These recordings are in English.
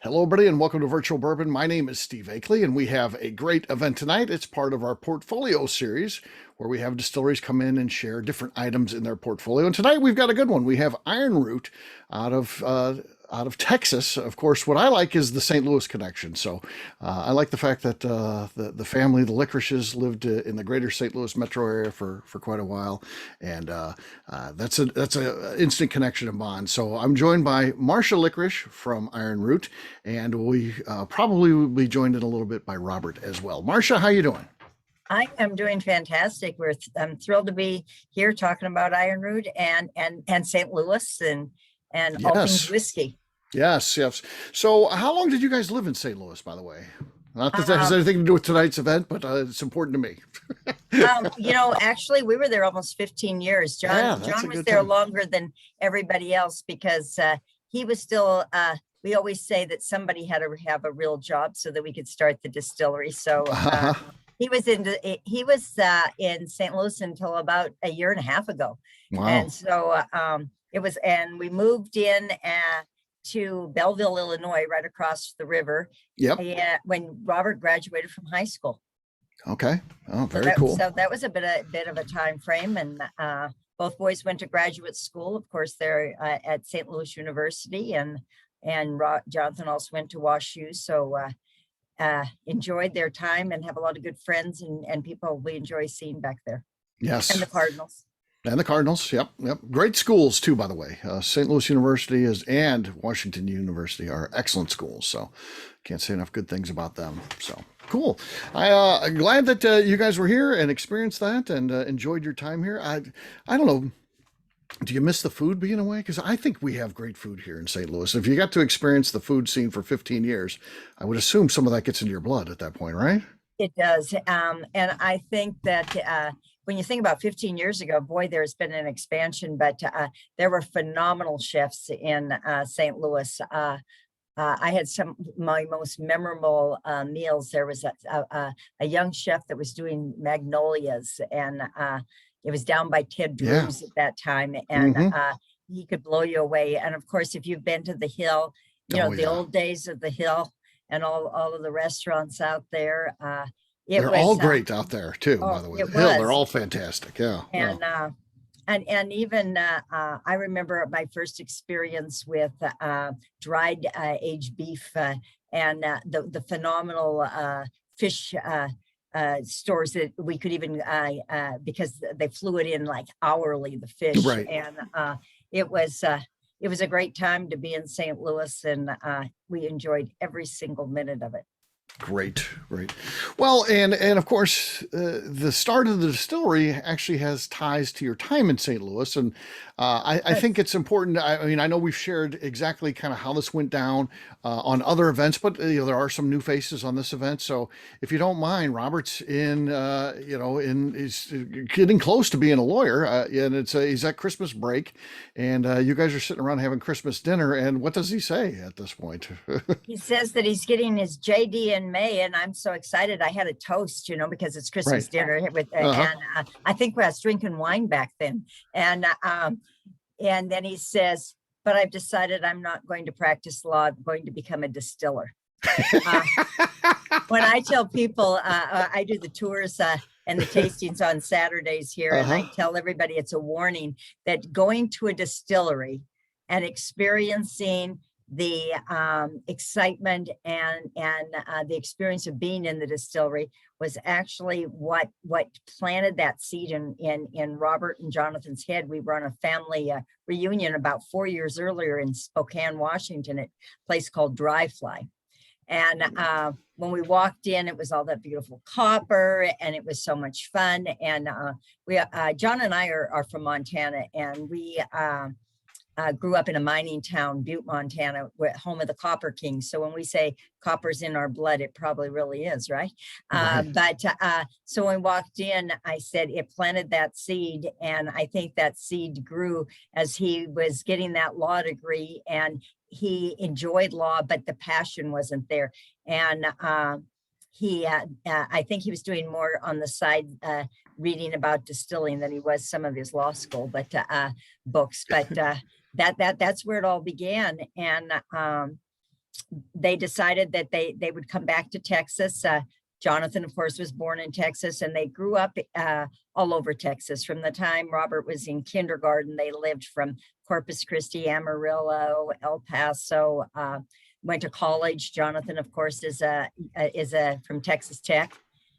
Hello, everybody, and welcome to Virtual Bourbon. My name is Steve Akley, and we have a great event tonight. It's part of our portfolio series where we have distilleries come in and share different items in their portfolio. And tonight we've got a good one. We have Ironroot out of Texas. Of course, what I like is the St. Louis connection. So I like the fact that the family, the Likarishes, lived in the greater St. Louis metro area for quite a while, and that's a instant connection and bond. So I'm joined by Marcia Likarish from Ironroot, and we probably will be joined in a little bit by Robert as well. Marcia, how you doing? I am doing fantastic. I'm thrilled to be here talking about Ironroot and St. Louis and all things whiskey. Yes. So how long did you guys live in St. Louis, by the way? Not that that has anything to do with tonight's event, but it's important to me. Actually, we were there almost 15 years. John was there longer than everybody else because he was still, we always say that somebody had to have a real job so that we could start the distillery. So he was in St. Louis until about a year and a half ago. Wow. And so and we moved in to Belleville, Illinois, right across the river. Yep. When Robert graduated from high school. Okay. Oh, very cool. So that was a bit of a time frame, and both boys went to graduate school. Of course, they're at St. Louis University, and Jonathan also went to WashU. So enjoyed their time and have a lot of good friends and people we enjoy seeing back there. Yes. And the Cardinals. And the Cardinals, yep. Great schools too, by the way. St. Louis University and Washington University are excellent schools. So can't say enough good things about them. So cool. I'm glad that you guys were here and experienced that and enjoyed your time here. I don't know. Do you miss the food being away? Because I think we have great food here in St. Louis. If you got to experience the food scene for 15 years, I would assume some of that gets into your blood at that point, right? It does. And I think that when you think about 15 years ago, boy, there's been an expansion, but there were phenomenal chefs in St. Louis. I had some of my most memorable meals. There was a young chef that was doing magnolias, and it was down by Ted Drew's at that time, and he could blow you away. And of course, if you've been to the Hill, the old days of the Hill and all of the restaurants out there, they're all great out there too, by the way. The Hill, they're all fantastic. Yeah. And even I remember my first experience with dried aged beef and the phenomenal fish stores that we could even because they flew it in like hourly, the fish. Right. And it was a great time to be in St. Louis, and we enjoyed every single minute of it. Great. Well, and of course, the start of the distillery actually has ties to your time in St. Louis, and I think it's important. I mean, I know we've shared exactly kind of how this went down on other events, but there are some new faces on this event. So, if you don't mind, Robert's he's getting close to being a lawyer, and he's at Christmas break, and you guys are sitting around having Christmas dinner. And what does he say at this point? He says that he's getting his JD in May, and I'm so excited. I had a toast, because it's Christmas dinner with, and I think I was drinking wine back then, and then he says, "But I've decided I'm not going to practice law. I'm going to become a distiller." When I tell people, I do the tours and the tastings on Saturdays here, and I tell everybody it's a warning that going to a distillery and experiencing the excitement and the experience of being in the distillery was actually what planted that seed in Robert and Jonathan's head. We were on a family reunion about 4 years earlier in Spokane, Washington, at a place called Dry Fly. And when we walked in, it was all that beautiful copper, and it was so much fun. And John and I are from Montana, and we grew up in a mining town, Butte, Montana, home of the Copper King. So when we say copper's in our blood, it probably really is, right? So when we walked in, I said it planted that seed, and I think that seed grew as he was getting that law degree, and he enjoyed law, but the passion wasn't there. And I think he was doing more on the side, reading about distilling than he was some of his law school books. But that's where it all began. And they decided that they would come back to Texas. Jonathan, of course, was born in Texas, and they grew up all over Texas. From the time Robert was in kindergarten, they lived from Corpus Christi, Amarillo, El Paso, went to college. Jonathan, of course, is from Texas Tech.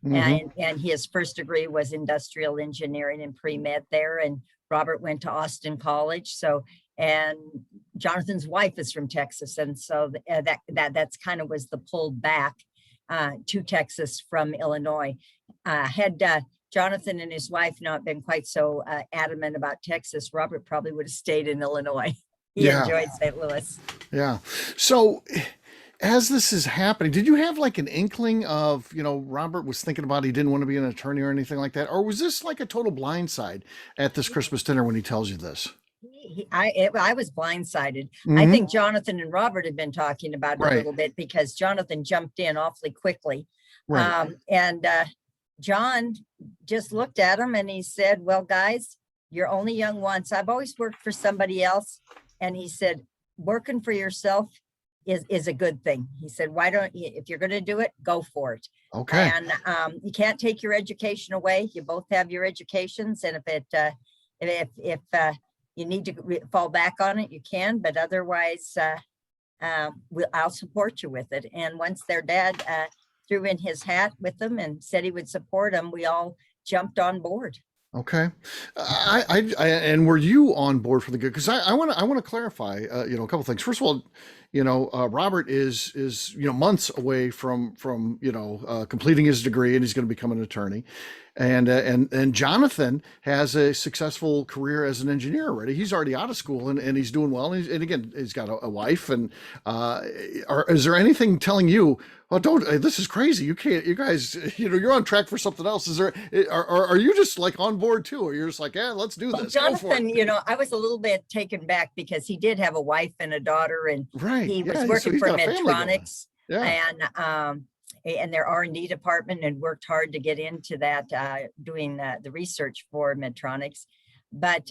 And his first degree was industrial engineering and pre-med there. And Robert went to Austin College. So, and Jonathan's wife is from Texas. And so that's kind of was the pull back to Texas from Illinois. Had Jonathan and his wife not been quite so adamant about Texas, Robert probably would have stayed in Illinois. He enjoyed St. Louis. Yeah. So as this is happening, did you have like an inkling of, Robert was thinking about he didn't want to be an attorney or anything like that? Or was this like a total blindside at this Christmas dinner when he tells you this? I was blindsided. I think Jonathan and Robert had been talking about it a little bit, because Jonathan jumped in awfully quickly. And John just looked at him and he said, well, guys, you're only young once. I've always worked for somebody else. And he said, working for yourself is a good thing. He said, why don't you, if you're going to do it, go for it. Okay. And you can't take your education away. You both have your educations. And if you need to fall back on it, you can, but otherwise I'll support you with it. And once their dad threw in his hat with them and said he would support them, we all jumped on board. Okay. And were you on board for the good? Because I want to clarify, a couple things. First of all, Robert is months away from completing his degree, and he's going to become an attorney. And Jonathan has a successful career as an engineer already. He's already out of school and he's doing well. And again, he's got a wife. And is there anything telling you, oh, this is crazy. You can't, you guys, you're on track for something else. Are you just like on board too? Or you're just like, yeah, let's do this. Jonathan, I was a little bit taken back because he did have a wife and a daughter, and he was working for Medtronics. And their R&D department, and worked hard to get into that, doing the research for Medtronics. But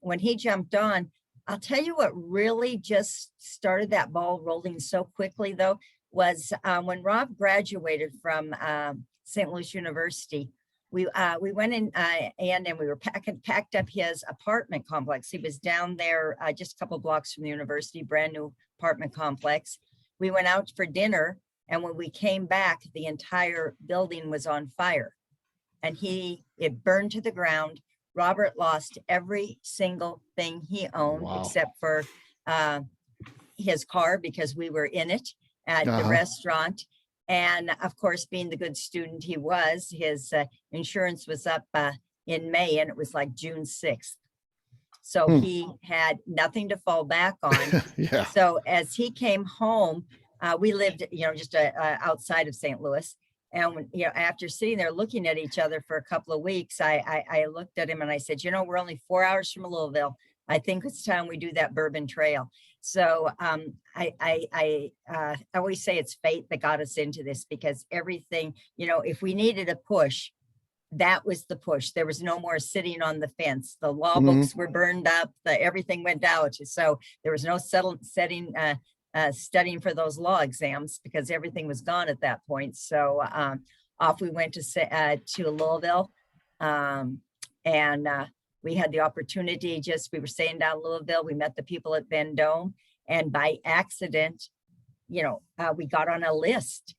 when he jumped on, I'll tell you what really just started that ball rolling so quickly, though, was when Rob graduated from St. Louis University. We went in and we were packed up his apartment complex. He was down there just a couple blocks from the university, brand new apartment complex. We went out for dinner. And when we came back, the entire building was on fire, and it burned to the ground. Robert lost every single thing he owned except for his car, because we were in it at the restaurant. And of course, being the good student he was, his insurance was up in May, and it was like June 6th. So he had nothing to fall back on. So as he came home, we lived, just outside of St. Louis. And when, after sitting there looking at each other for a couple of weeks, I looked at him and I said, we're only 4 hours from Louisville. I think it's time we do that Bourbon Trail. So I always say it's fate that got us into this, because everything, if we needed a push, that was the push. There was no more sitting on the fence. The law books were burned up. Everything went out. So there was no studying for those law exams, because everything was gone at that point. So off we went to Louisville, and we had the opportunity. We were staying down Louisville. We met the people at Vendome, and by accident, we got on a list.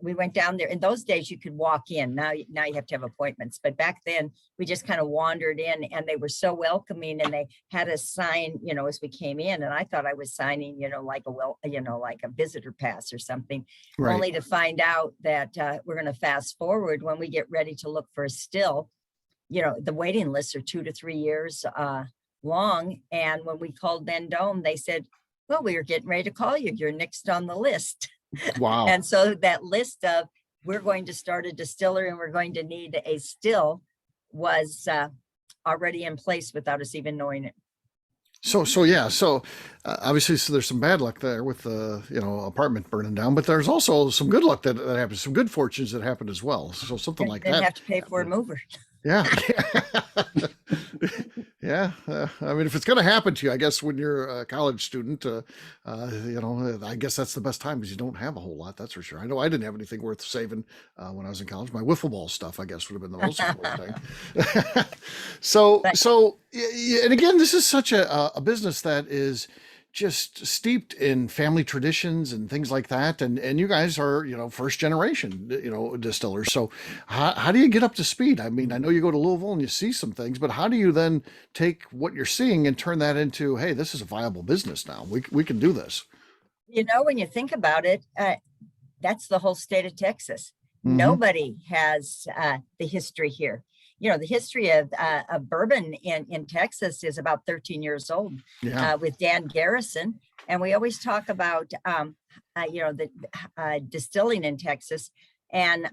We went down there. In those days, you could walk in. Now you have to have appointments. But back then, we just kind of wandered in, and they were so welcoming. And they had us sign, as we came in. And I thought I was signing, like a visitor pass or something. Right. Only to find out that we're going to fast forward when we get ready to look for a still. The waiting lists are 2 to 3 years long. And when we called Vendome, they said, "Well, we are getting ready to call you. You're next on the list." Wow. And so that list of, we're going to start a distillery and we're going to need a still, was already in place without us even knowing it. So obviously, there's some bad luck there with the apartment burning down, but there's also some good luck that happened, some good fortunes that happened as well. So something like that. Didn't have to pay for a mover. Yeah. Yeah, I mean, if it's going to happen to you, I guess when you're a college student, I guess that's the best time because you don't have a whole lot. That's for sure. I know I didn't have anything worth saving when I was in college. My wiffle ball stuff, I guess, would have been the most important thing. so, But so, and again, this is such a business that is just steeped in family traditions and things like that. And you guys are, first generation, distillers. So how do you get up to speed? I mean, I know you go to Louisville and you see some things, but how do you then take what you're seeing and turn that into, hey, this is a viable business now. We can do this. when you think about it, that's the whole state of Texas. Mm-hmm. Nobody has the history here. The history of bourbon in Texas is about 13 years old. Yeah. With Dan Garrison. And we always talk about, the distilling in Texas. And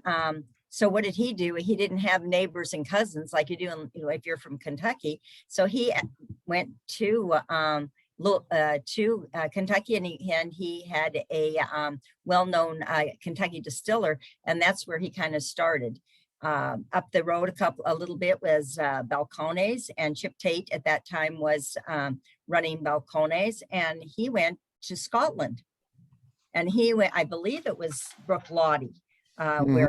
so what did he do? He didn't have neighbors and cousins like you do if you're from Kentucky. So he went to Kentucky, and he had a well-known Kentucky distiller, and that's where he kind of started. Up the road a little bit was Balcones, and Chip Tate at that time was running Balcones, and he went to Scotland, and he went, I believe it was Brooklady, where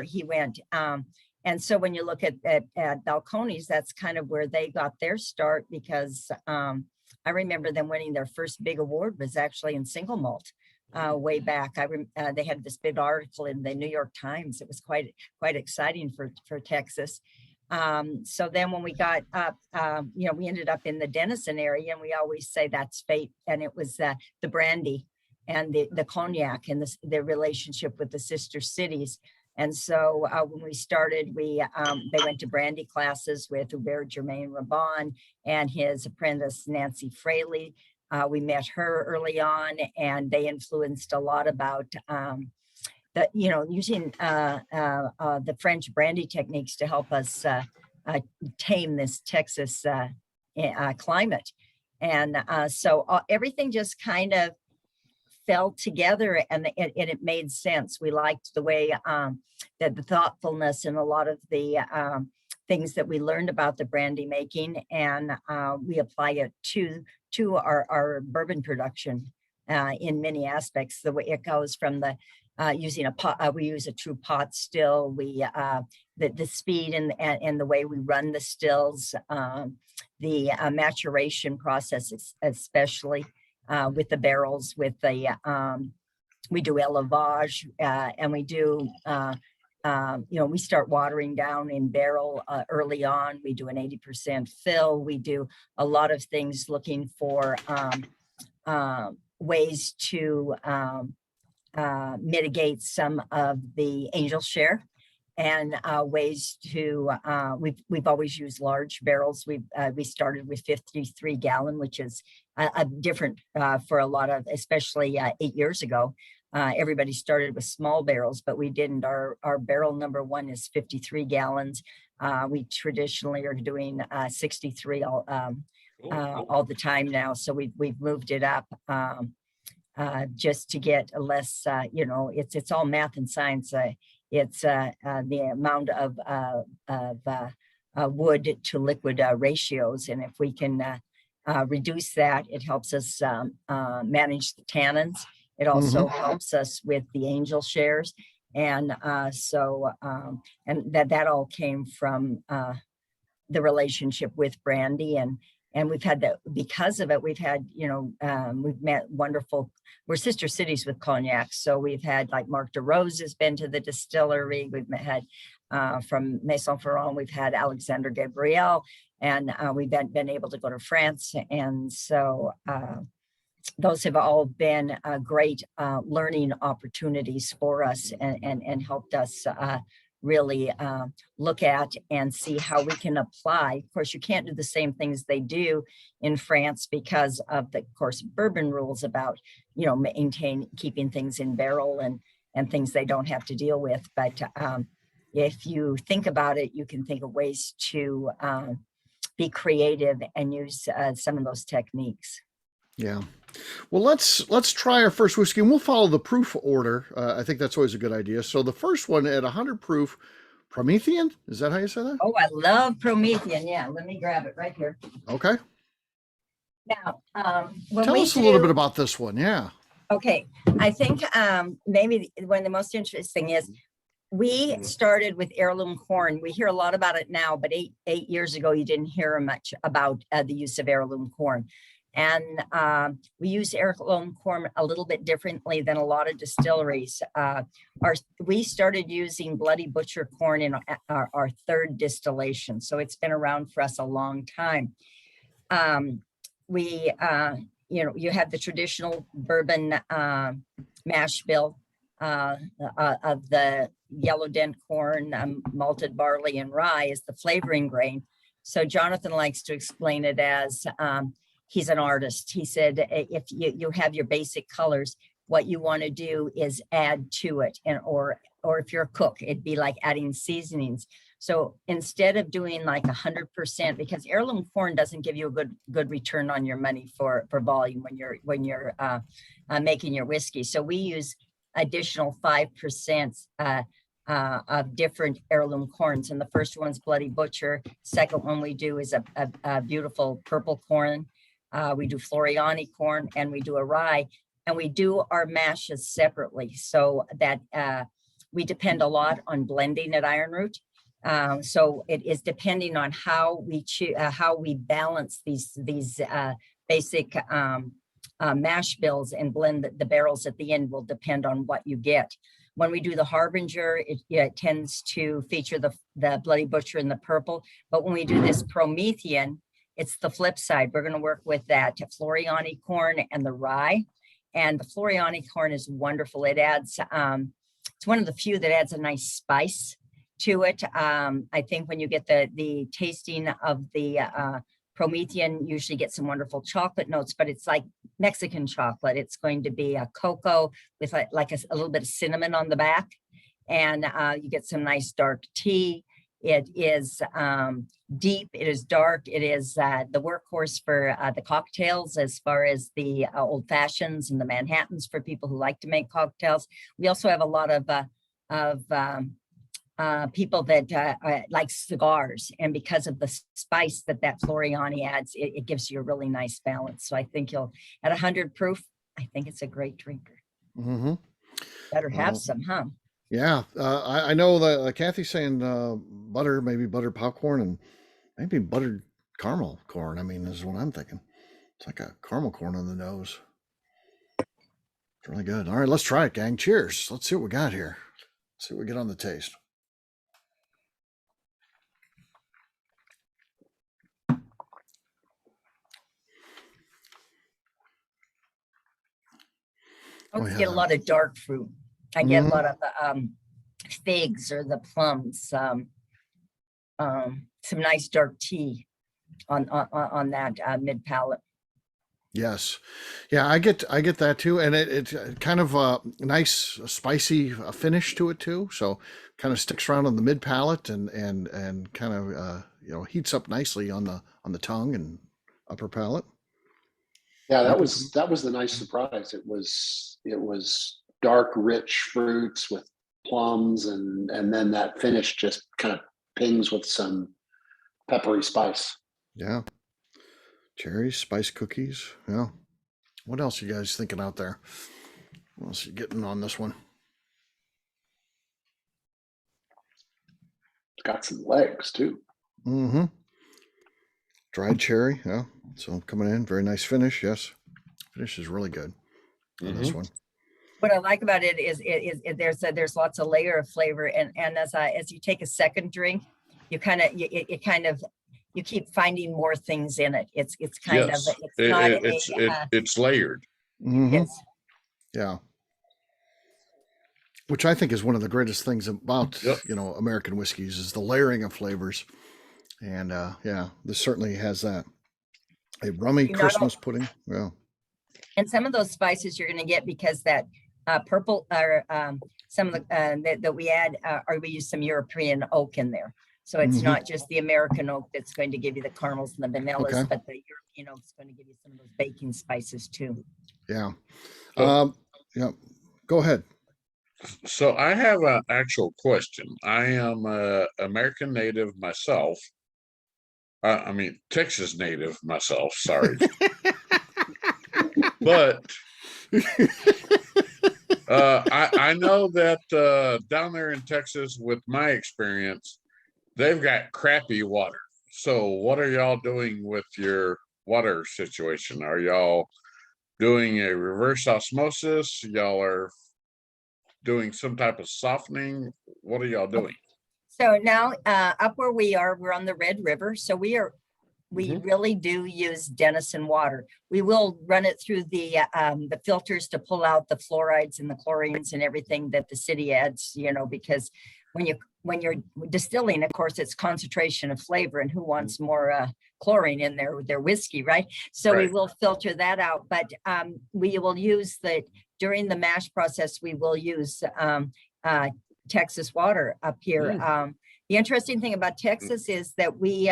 he went. And so when you look at Balcones, that's kind of where they got their start, because I remember them winning their first big award was actually in single malt. Way back, they had this big article in the New York Times. It was quite exciting for Texas. So then when we got up, we ended up in the Denison area, and we always say that's fate. And it was the brandy and the cognac and the relationship with the sister cities. And so when we started, they went to brandy classes with Hubert Germain Raban and his apprentice Nancy Fraley. We met her early on, and they influenced a lot about using the French brandy techniques to help us tame this Texas climate. And so everything just kind of fell together, and it made sense. We liked the way that the thoughtfulness and a lot of the things that we learned about the brandy making, and we apply it to our bourbon production in many aspects. The way it goes from the using a pot, we use a true pot still. We the speed and the way we run the stills, the maturation process, especially with the barrels, with the we do élevage, and we do. We start watering down in barrel early on. We do an 80% fill. We do a lot of things looking for ways to mitigate some of the angel share, and ways to we've always used large barrels. We started with 53 gallon, which is a different for a lot of, especially 8 years ago. Everybody started with small barrels, but we didn't. Our barrel number one is 53 gallons. We traditionally are doing 63 all the time now. So we've moved it up just to get a less, it's all math and science. It's the amount of wood to liquid ratios. And if we can reduce that, it helps us manage the tannins. It also helps us with the angel shares. And and that all came from the relationship with brandy. And we've had that because of it. We've had, we've met wonderful, we're sister cities with cognac. So we've had like Marc de Rose has been to the distillery. We've had from Maison Ferrand, we've had Alexander Gabriel, and we've been able to go to France. And so those have all been great learning opportunities for us, and helped us really look at and see how we can apply. Of course, you can't do the same things they do in France because of the, of course, bourbon rules about, keeping things in barrel and things they don't have to deal with. But if you think about it, you can think of ways to be creative and use some of those techniques. Yeah. Well, let's try our first whiskey, and we'll follow the proof order. I think that's always a good idea. So the first one at 100 proof, Promethean? Is that how you say that? Oh, I love Promethean. Yeah, let me grab it right here. Okay. Now, when Tell we us a little do- bit about this one. Yeah. Okay, I think maybe one of the most interesting is we started with heirloom corn. We hear a lot about it now, but eight years ago, you didn't hear much about the use of heirloom corn. And we use heirloom corn a little bit differently than a lot of distilleries. We started using Bloody Butcher corn in our third distillation, so it's been around for us a long time. You have the traditional bourbon mash bill of the yellow dent corn, malted barley, and rye is the flavoring grain. So Jonathan likes to explain it as he's an artist. He said, if you have your basic colors, what you want to do is add to it, or if you're a cook, it'd be like adding seasonings. So instead of doing like 100%, because heirloom corn doesn't give you a good return on your money for volume when you're making your whiskey. So we use additional 5% of different heirloom corns. And the first one's Bloody Butcher. Second one we do is a beautiful purple corn. We do Floriani corn, and we do a rye, and we do our mashes separately, so that we depend a lot on blending at Ironroot. So it is depending on how we balance these basic mash bills and blend the barrels at the end will depend on what you get. When we do the Harbinger, it tends to feature the Bloody Butcher in the purple. But when we do this Promethean, it's the flip side. We're going to work with that Floriani corn and the rye. And the Floriani corn is wonderful. It adds, it's one of the few that adds a nice spice to it. I think when you get the tasting of the Promethean, usually get some wonderful chocolate notes, but it's like Mexican chocolate. It's going to be a cocoa with like a little bit of cinnamon on the back. And you get some nice dark tea. It is deep, it is dark, it is the workhorse for the cocktails as far as the old fashions and the Manhattans for people who like to make cocktails. We also have a lot of people that like cigars, and because of the spice that Floriani adds, it gives you a really nice balance. So I think you'll, at 100 proof, I think it's a great drinker. Mm-hmm. Better have some, huh? Yeah, I know that Kathy's saying butter, maybe buttered popcorn, and maybe buttered caramel corn. I mean, this is what I'm thinking. It's like a caramel corn on the nose. It's really good. All right, let's try it, gang. Cheers. Let's see what we got here. Let's see what we get on the taste. I get a lot of dark fruit. I get a lot of figs or the plums, some nice dark tea on that mid palate. Yes, yeah, I get that too, and it's kind of a nice spicy finish to it too. So kind of sticks around on the mid palate and kind of heats up nicely on the tongue and upper palate. Yeah, that was the nice surprise. It was dark, rich fruits with plums, and then that finish just kind of pings with some peppery spice. Yeah, cherries, spice cookies. Yeah. What else you guys thinking out there? What else you getting on this one? It's got some legs too. Mm-hmm. Dried cherry. Yeah. So coming in, very nice finish. Yes, finish is really good on this one. What I like about it is there's lots of layer of flavor, and as you take a second drink, you you keep finding more things in it. It's kind of it's layered. Mm-hmm. Yes. Yeah. Which I think is one of the greatest things about American whiskeys is the layering of flavors, and this certainly has that. A rummy Christmas pudding. Yeah. And some of those spices you're going to get because that purple or some of the that we add or we use some European oak in there. So it's not just the American oak that's going to give you the caramels and the vanillas, but the European oak is going to give you some of those baking spices too. Yeah. Yeah. Go ahead. So I have an actual question. I am a American native myself. I mean, Texas native myself, sorry. But I know that down there in Texas, with my experience, they've got crappy water. So what are y'all doing with your water situation? Are y'all doing a reverse osmosis? Y'all are doing some type of softening? What are y'all doing? So now up where we are, we're on the Red River. So we really do use Denison water. We will run it through the filters to pull out the fluorides and the chlorines and everything that the city adds, you know, because when you're distilling, of course, it's concentration of flavor, and who wants more chlorine in their whiskey, right? So we will filter that out, but we will use during the mash process, we will use Texas water up here. The interesting thing about Texas is that we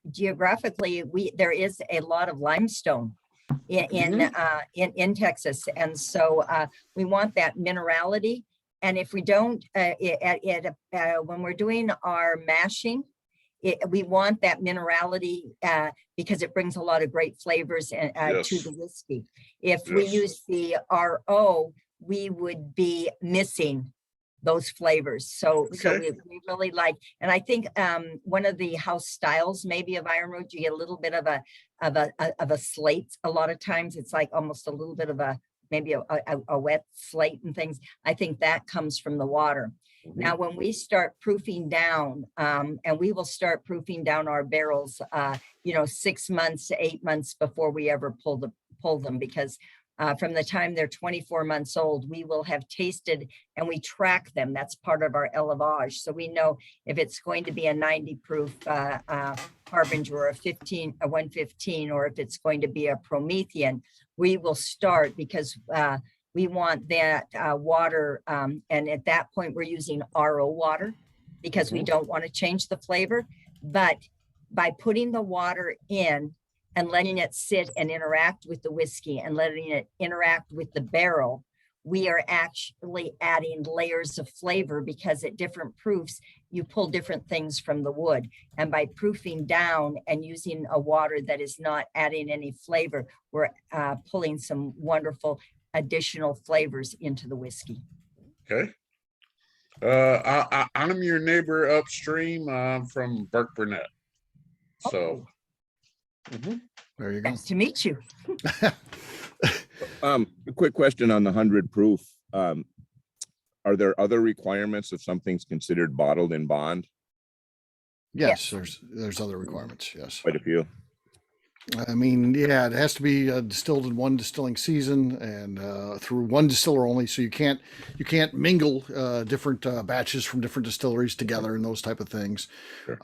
geographically there is a lot of limestone in Texas, and so we want that minerality. And if we don't, when we're doing our mashing, we want that minerality because it brings a lot of great flavors to the whiskey. If we use the RO, we would be missing those flavors. So we really like, and I think one of the house styles maybe of Ironroot, you get a little bit of a slate. A lot of times it's like almost a little bit of maybe a wet slate and things. I think that comes from the water. Now, when we start proofing down, and we will start proofing down our barrels, 6 months, 8 months before we ever pull them, because from the time they're 24 months old, we will have tasted and we track them. That's part of our élevage. So we know if it's going to be a 90 proof Harbinger or a 115, or if it's going to be a Promethean, we will start because we want that water. And at that point, we're using RO water because we don't want to change the flavor. But by putting the water in and letting it sit and interact with the whiskey and letting it interact with the barrel, we are actually adding layers of flavor, because at different proofs, you pull different things from the wood. And by proofing down and using a water that is not adding any flavor, we're pulling some wonderful additional flavors into the whiskey. Okay. I'm your neighbor upstream. I'm from Burke Burnett. So. There you go. Nice to meet you. A quick question on the 100 proof. Are there other requirements if something's considered bottled in bond? Yes, there's other requirements. Yes, Quite a few. I mean, yeah, it has to be distilled in one distilling season and through one distiller only. So you can't mingle different batches from different distilleries together and those type of things. Sure.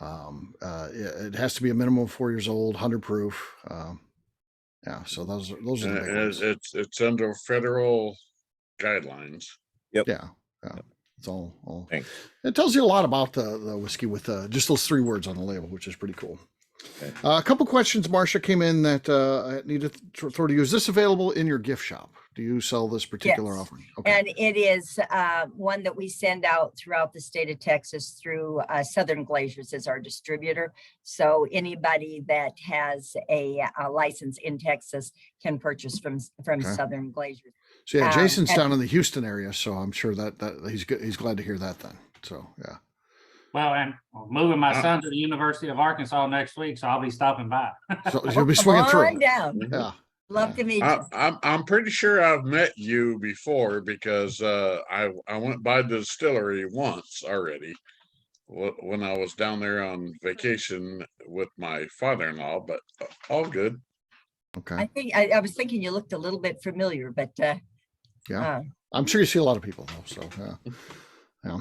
It has to be a minimum of 4 years old, 100 proof. Yeah, so those are the big ones. It's under federal guidelines. Yep. Yeah. It's all. Thanks. It tells you a lot about the whiskey with just those 3 words on the label, which is pretty cool. Okay. A couple questions, Marcia, came in that I need to throw to you. Is this available in your gift shop? Do you sell this particular offering? Okay. And it is one that we send out throughout the state of Texas through Southern Glaciers as our distributor. So anybody that has a license in Texas can purchase from Southern Glaciers. So yeah, Jason's down in the Houston area, so I'm sure that he's good. He's glad to hear that then. So yeah. Well, and I'm moving my son to the University of Arkansas next week, so I'll be stopping by. So you'll be swinging through. Come on down. Yeah. Love to meet you. I'm pretty sure I've met you before, because I went by the distillery once already when I was down there on vacation with my father-in-law, but all good. Okay. I was thinking you looked a little bit familiar, but yeah, I'm sure you see a lot of people though. So yeah. Yeah.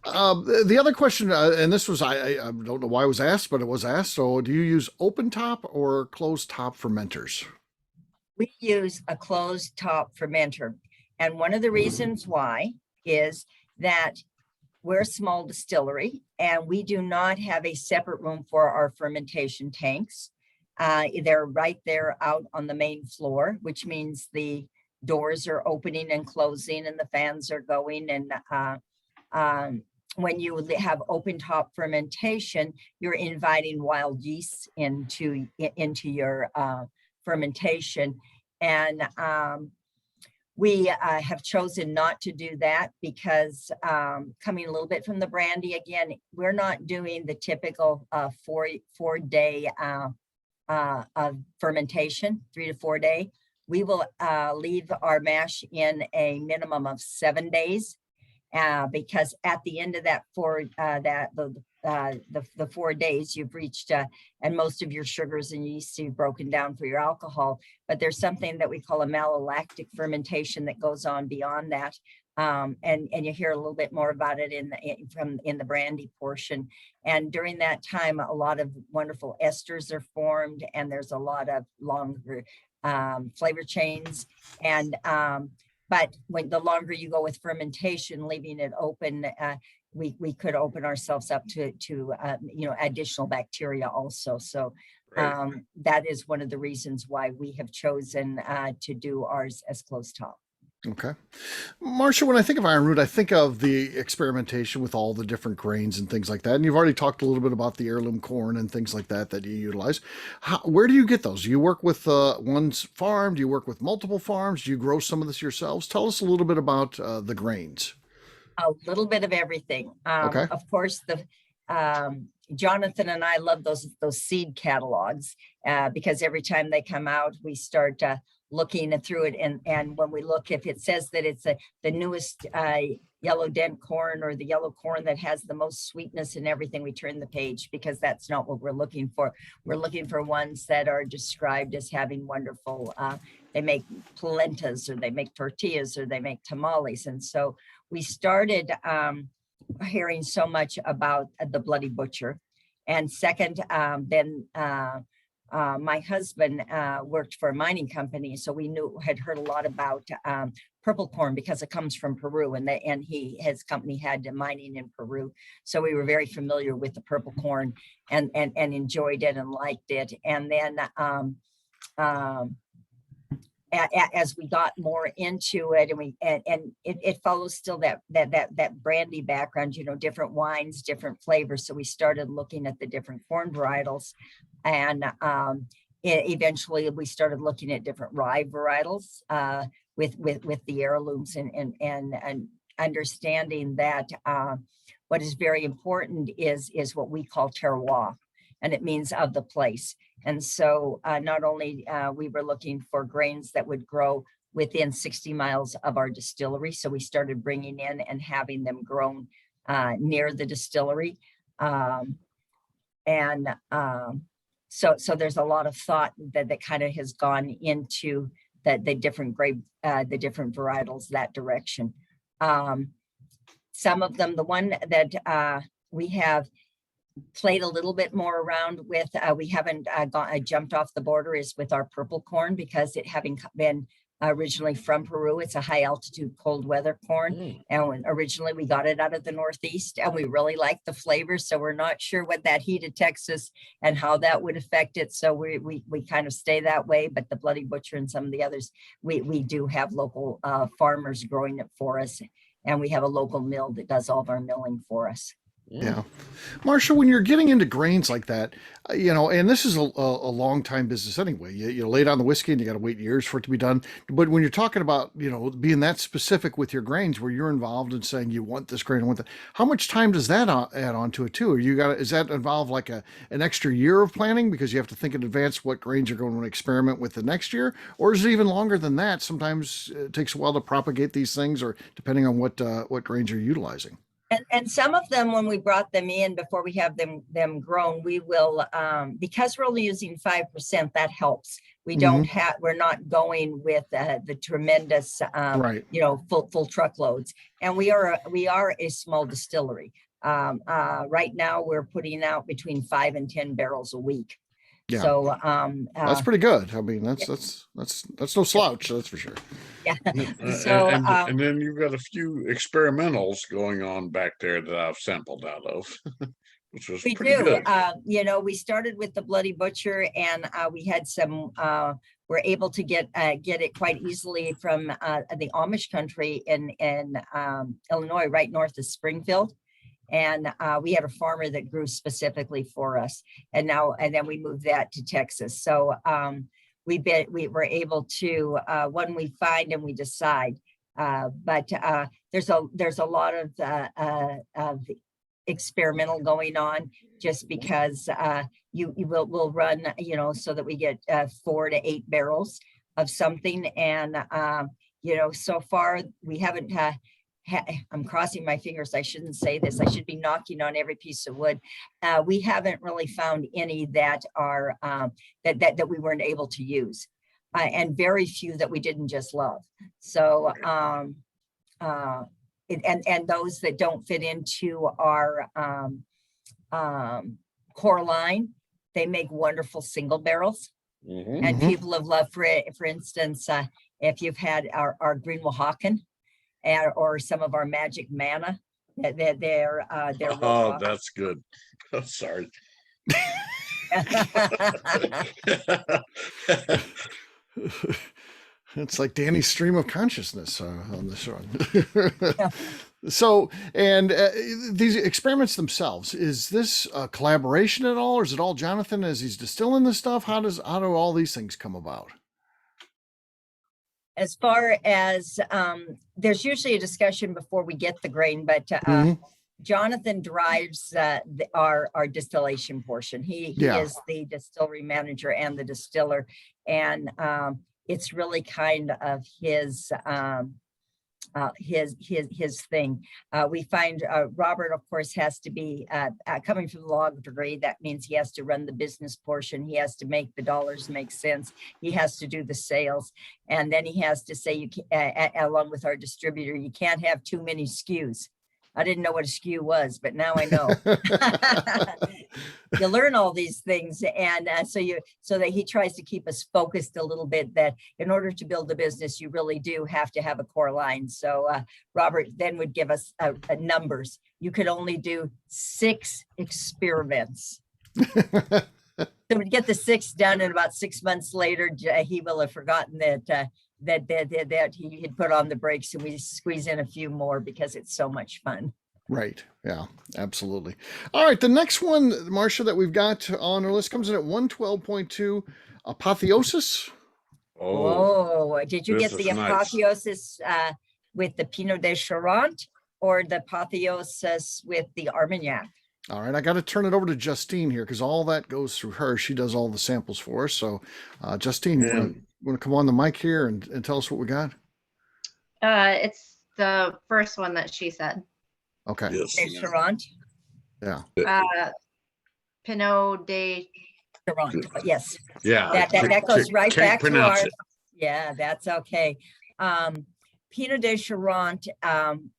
The other question, and this was, I don't know why it was asked, but it was asked. So do you use open top or closed top fermenters? We use a closed top fermenter. And one of the reasons why is that we're a small distillery and we do not have a separate room for our fermentation tanks. They're right there out on the main floor, which means the doors are opening and closing and the fans are going. And when you have open top fermentation, you're inviting wild yeast into your fermentation. And we have chosen not to do that because coming a little bit from the brandy, again, we're not doing the typical 4-day of fermentation, 3 to 4 day. We will leave our mash in a minimum of 7 days because at the end of that the 4 days you've reached and most of your sugars and yeast you've broken down for your alcohol, but there's something that we call a malolactic fermentation that goes on beyond that. And you hear a little bit more about it in the brandy portion. And during that time, a lot of wonderful esters are formed, and there's a lot of longer flavor chains. And but when the longer you go with fermentation, leaving it open, we could open ourselves up to additional bacteria also. So that is one of the reasons why we have chosen to do ours as closed top. Okay. Marcia, when I think of Ironroot, I think of the experimentation with all the different grains and things like that. And you've already talked a little bit about the heirloom corn and things like that you utilize. Where do you get those? Do you work with one farm? Do you work with multiple farms? Do you grow some of this yourselves? Tell us a little bit about the grains. A little bit of everything. Okay. Of course, Jonathan and I love those seed catalogs because every time they come out, we start looking through it, and when we look, if it says that it's the newest yellow dent corn or the yellow corn that has the most sweetness and everything, we turn the page because that's not what we're looking for. We're looking for ones that are described as having wonderful, they make polentas or they make tortillas or they make tamales. And so we started hearing so much about the Bloody Butcher. And second, then my husband worked for a mining company, so we had heard a lot about purple corn because it comes from Peru, and his company had mining in Peru, so we were very familiar with the purple corn and enjoyed it and liked it. And then as we got more into it, and it follows still that brandy background, different wines, different flavors. So we started looking at the different corn varietals, and eventually we started looking at different rye varietals with the heirlooms, and understanding that what is very important is what we call terroir, and it means of the place. And so not only we were looking for grains that would grow within 60 miles of our distillery, so we started bringing in and having them grown near the distillery. So there's a lot of thought that kind of has gone into the different varietals that direction. Some of them, the one that we have played a little bit more around with, we haven't jumped off the border, is with our purple corn, because it having been originally from Peru, it's a high altitude cold weather corn. And originally we got it out of the Northeast, and we really like the flavor. So we're not sure what that heat of Texas and how that would affect it. So we kind of stay that way. But the Bloody Butcher and some of the others, we do have local farmers growing it for us. And we have a local mill that does all of our milling for us. Yeah. Marcia, when you're getting into grains like that, and this is a long time business anyway, you lay down the whiskey and you got to wait years for it to be done. But when you're talking about, being that specific with your grains, where you're involved in saying you want this grain, I want that, how much time does that add on to it too? Or is that involve like an extra year of planning because you have to think in advance what grains you're going to experiment with the next year? Or is it even longer than that? Sometimes it takes a while to propagate these things, or depending on what grains you're utilizing. And some of them, when we brought them in, before we have them grown, we will, because we're only using 5%, that helps. We don't we're not going with the tremendous, right. full truckloads. And we are a small distillery. Right now we're putting out between 5 and 10 barrels a week. Yeah. So that's pretty good. I mean, that's no slouch, that's for sure. Yeah. So and then you've got a few experimentals going on back there that I've sampled out of, which was pretty good. We started with the Bloody Butcher, and we had some we're able to get it quite easily from the Amish country in Illinois, right north of Springfield. And we had a farmer that grew specifically for us, and then we moved that to Texas. So we were able to when we find and we decide. But there's a lot of experimental going on, just because we'll run, so that we get 4 to 8 barrels of something. And so far we haven't I'm crossing my fingers. I shouldn't say this. I should be knocking on every piece of wood. We haven't really found any that are that we weren't able to use, and very few that we didn't just love. So and those that don't fit into our core line, they make wonderful single barrels. And people have loved, for instance, if you've had our Green Oaxacan, or some of our Magic Manna, they're Oh, that's good. I'm sorry. It's like Danny's stream of consciousness on this one. So, and these experiments themselves, is this a collaboration at all, or is it all Jonathan as he's distilling this stuff? How do all these things come about? As far as there's usually a discussion before we get the grain, but Jonathan drives our distillation portion. He is the distillery manager and the distiller, and it's really kind of his thing. We find Robert, of course, has to be coming from the law degree. That means he has to run the business portion. He has to make the dollars make sense. He has to do the sales, and then he has to say, along with our distributor, you can't have too many SKUs. I didn't know what a SKU was, but now I know. You learn all these things, and so that he tries to keep us focused a little bit, that in order to build a business, you really do have to have a core line. So Robert then would give us numbers. You could only do 6 experiments. So we'd get the 6 done, and about 6 months later, he will have forgotten that he had put on the brakes, and we squeeze in a few more because it's so much fun. Right. Yeah, absolutely. All right. The next one, Marcia, that we've got on our list comes in at 112.2, Apotheosis. Oh, did you get the nice. Apotheosis with the Pinot de Charente, or the Apotheosis with the Armagnac? All right, I got to turn it over to Justine here, because all that goes through her. She does all the samples for us. So, Justine, you want to come on the mic here and tell us what we got? It's the first one that she said. Okay. Yes. De Charente? Yeah. Pinot de Charente, yes. Yeah. That goes right Can't back to pronounce our. it. Yeah, that's okay. Pinot de Charente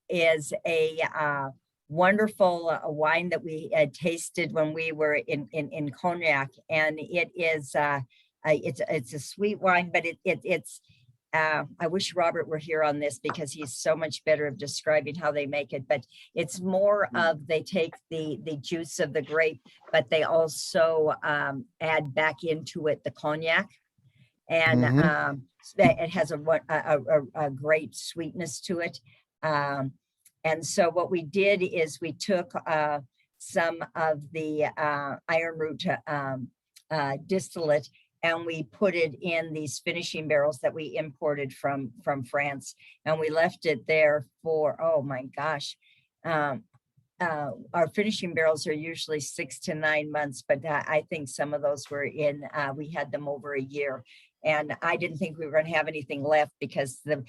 is a wonderful wine that we tasted when we were in Cognac, and it is it's a sweet wine, but it's I wish Robert were here on this, because he's so much better of describing how they make it. But it's more of, they take the juice of the grape, but they also add back into it the cognac, and it has a great sweetness to it. And so what we did is we took some of the Ironroot distillate, and we put it in these finishing barrels that we imported from France, and we left it there for, oh my gosh, our finishing barrels are usually 6 to 9 months, but I think some of those were we had them over a year. And I didn't think we were going to have anything left, because the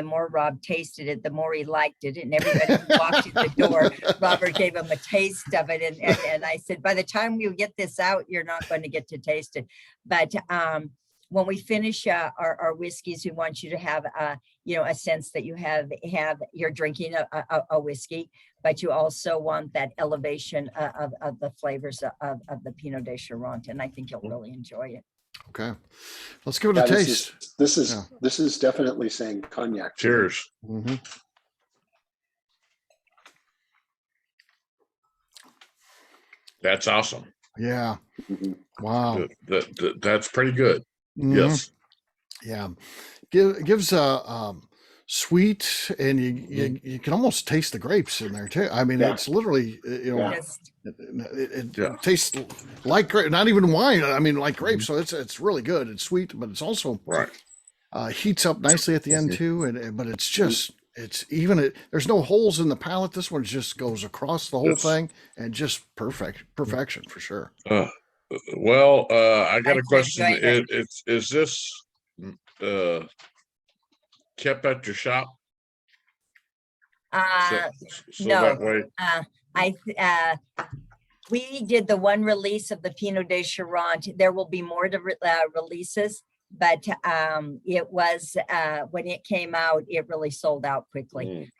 more Rob tasted it, the more he liked it. And everybody who walked in the door, Robert gave him a taste of it. And I said, by the time you get this out, you're not going to get to taste it. But when we finish our whiskeys, we want you to have a sense that you're drinking a whiskey, but you also want that elevation of the flavors of the Pinot de Charente. And I think you'll really enjoy it. Okay, let's give it a taste. This is definitely saying cognac. Cheers. That's awesome. Yeah. Wow. That's pretty good. Yes. Yeah, gives a sweet, and you can almost taste the grapes in there too. I mean, Yeah. it's literally Yeah. Just it tastes like grape, not even wine. I mean, like grapes. So it's really good. It's sweet, but it's also Right. heats up nicely at the end too. And but it's just there's no holes in the palate. This one just goes across the whole It's- thing and just perfection for sure. Well, I got a I've question. enjoyed it. Is this kept at your shop? uh So no. that way, We did the one release of the Pinot de Charente. There will be more to releases, but it was when it came out, it really sold out quickly.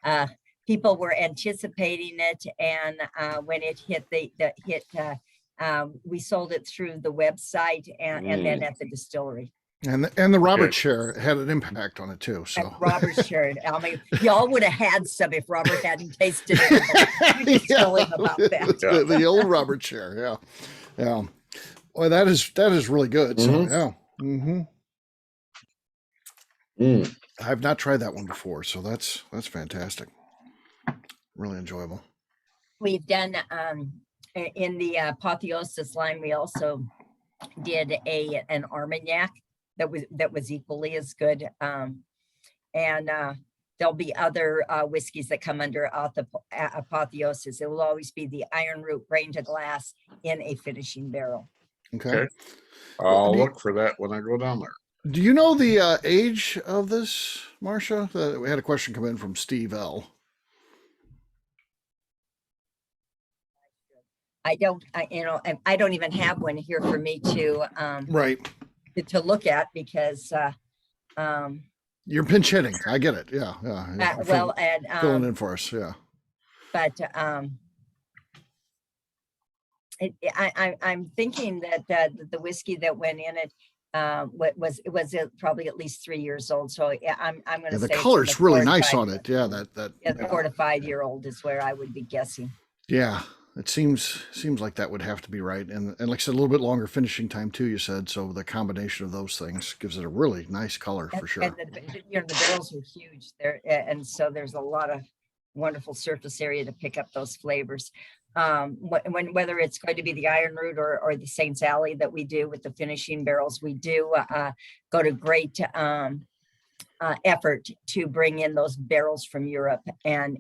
People were anticipating it, and when it hit we sold it through the website and then at the distillery. And the Robert share had an impact on it too. So And Robert shared. I mean, y'all would have had some if Robert hadn't tasted it. We could tell him about that. the old Robert share, yeah. Well, that is really good. So yeah. I've not tried that one before, so that's fantastic. Really enjoyable. We've done in the Apotheosis line, we also did an Armagnac that was equally as good. And there'll be other whiskeys that come under Apotheosis. It will always be the Ironroot grain to glass in a finishing barrel. Okay. I'll look for that when I go down there. Do you know the age of this, Marcia? We had a question come in from Steve L. I don't even have one here for me to Right. to look at because You're pinch hitting. I get it. Yeah. well, and filling in for us. Yeah. but I'm thinking that the whiskey that went in it was probably at least 3 years old. So yeah, I'm going to The say color's the really 4 to nice 5 on it. Yeah. That. The 4 to 5 year old is where I would be guessing. Yeah. It seems like that would have to be right, and like I said, a little bit longer finishing time too. You said so. The combination of those things gives it a really nice color for sure. And the barrels are huge there, and so there's a lot of wonderful surface area to pick up those flavors. Whether it's going to be the Ironroot or the Saints Alley that we do with the finishing barrels, we do go to great effort to bring in those barrels from Europe and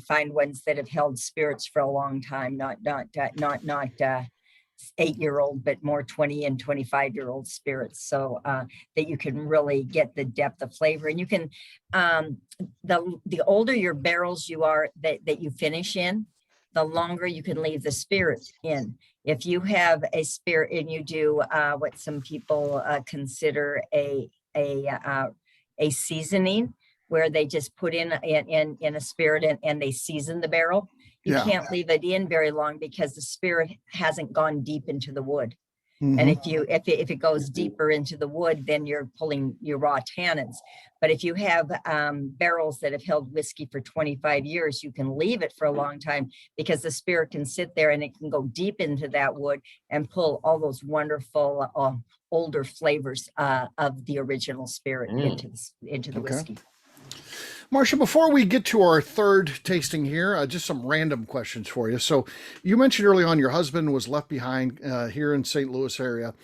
find ones that have held spirits for a long time, not 8-year-old, but more 20 and 25-year-old spirits, so that you can really get the depth of flavor. And you can, the older your barrels you are that you finish in, the longer you can leave the spirit in. If you have a spirit and you do what some people consider a seasoning, where they just put in a spirit and they season the barrel, you can't leave it in very long because the spirit hasn't gone deep into the wood. And if it goes deeper into the wood, then you're pulling your raw tannins. But if you have barrels that have held whiskey for 25 years, you can leave it for a long time because the spirit can sit there and it can go deep into that wood and pull all those wonderful older flavors of the original spirit into the whiskey. Marcia, before we get to our third tasting here, just some random questions for you. So you mentioned early on your husband was left behind here in St. Louis area,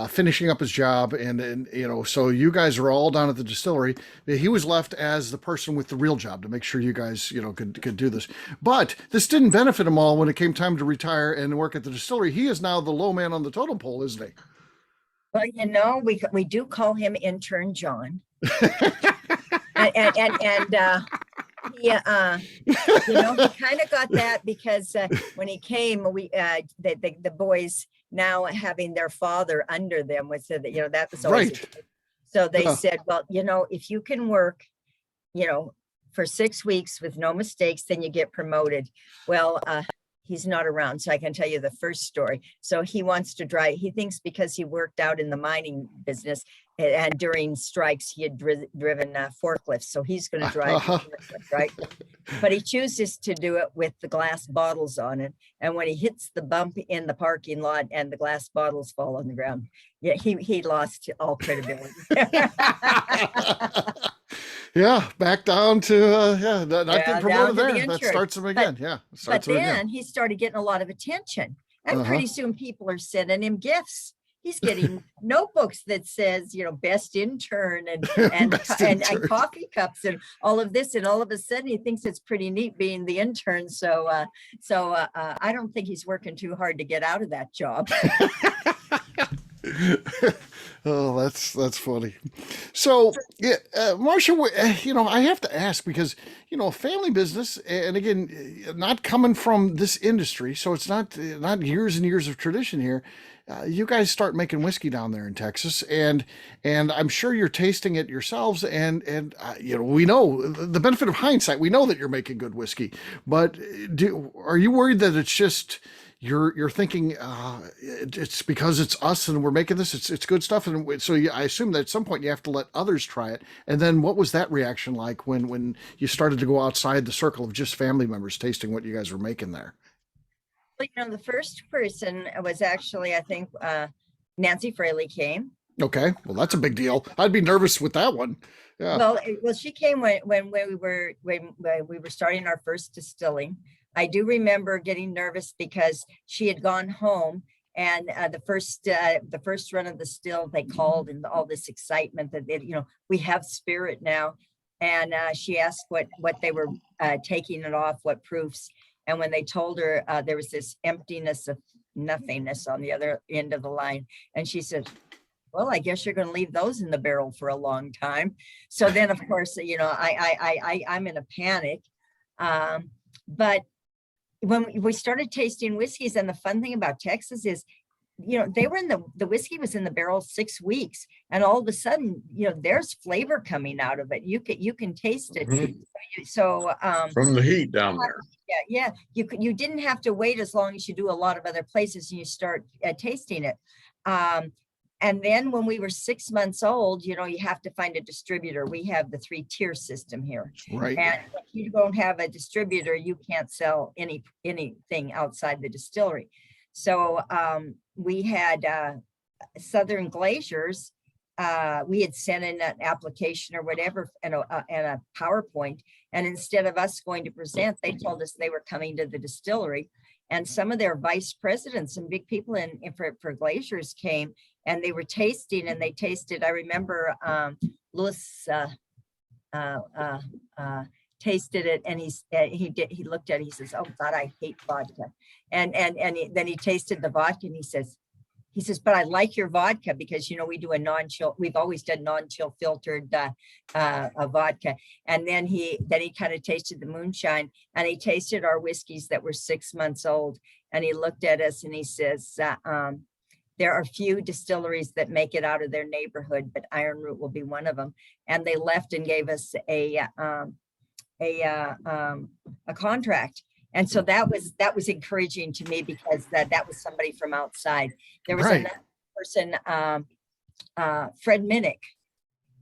finishing up his job. And so you guys are all down at the distillery. He was left as the person with the real job to make sure you guys, could do this. But this didn't benefit him all when it came time to retire and work at the distillery. He is now the low man on the totem pole, isn't he? Well, we do call him Intern John. and he kind of got that because when he came, the boys now having their father under them was that that was always right. So they said, well, if you can work, for 6 weeks with no mistakes, then you get promoted. Well, he's not around, so I can tell you the first story. So he wants to drive. He thinks because he worked out in the mining business and during strikes, he had driven forklifts. So he's going to drive, right? but he chooses to do it with the glass bottles on it. And when he hits the bump in the parking lot and the glass bottles fall on the ground, yeah, he lost all credibility. Yeah, back down to not Yeah, getting down promoted to the there. That insurance. starts him again. Yeah, But starts him again. then he started getting a lot of attention, and Uh-huh. pretty soon people are sending him gifts. He's getting notebooks that says, best intern and Best and intern. coffee cups and all of this. And all of a sudden he thinks it's pretty neat being the intern. So I don't think he's working too hard to get out of that job. Oh, that's funny. So, yeah, Marcia, I have to ask because, a family business, and again, not coming from this industry, so it's not years and years of tradition here. You guys start making whiskey down there in Texas, and I'm sure you're tasting it yourselves, and we know the benefit of hindsight. We know that you're making good whiskey, but are you worried that it's just you're thinking it's because it's us and we're making this, it's good stuff, and so I assume that at some point you have to let others try it. And then what was that reaction like when you started to go outside the circle of just family members tasting what you guys were making there? Well, the first person was actually, I think, Nancy Fraley came. Okay, well, that's a big deal. I'd be nervous with that one. Yeah. Well, she came when we were starting our first distilling. I do remember getting nervous because she had gone home, and the first run of the still, they called, and all this excitement that we have spirit now, and she asked what they were taking it off, what proofs, and when they told her, there was this emptiness of nothingness on the other end of the line, and she said, well, I guess you're going to leave those in the barrel for a long time. So then, of course, I'm in a panic, but when we started tasting whiskeys, and the fun thing about Texas is, they were the whiskey was in the barrel 6 weeks, and all of a sudden, there's flavor coming out of it. You can taste it. Mhm. So From the heat down there. yeah, you didn't have to wait as long as you do a lot of other places, and you start tasting it. And then when we were 6 months old, you have to find a distributor. We have the 3-tier system here. Right. And if you don't have a distributor, you can't sell anything outside the distillery. So we had Southern Glaciers. We had sent in an application or whatever and a PowerPoint. And instead of us going to present, they told us they were coming to the distillery. And some of their vice presidents and big people for Glaciers came, and they were tasting, and they tasted. I remember Louis tasted it, and he looked at it. He says, "Oh God, I hate vodka." And then he tasted the vodka, and he says, "But I like your vodka because we do a non-chill. We've always done non-chill filtered vodka." And then he kind of tasted the moonshine, and he tasted our whiskeys that were 6 months old, and he looked at us and he says, there are few distilleries that make it out of their neighborhood, but Ironroot will be one of them. And they left and gave us a contract. And so that was encouraging to me, because that was somebody from outside. There was another person, Fred Minnick,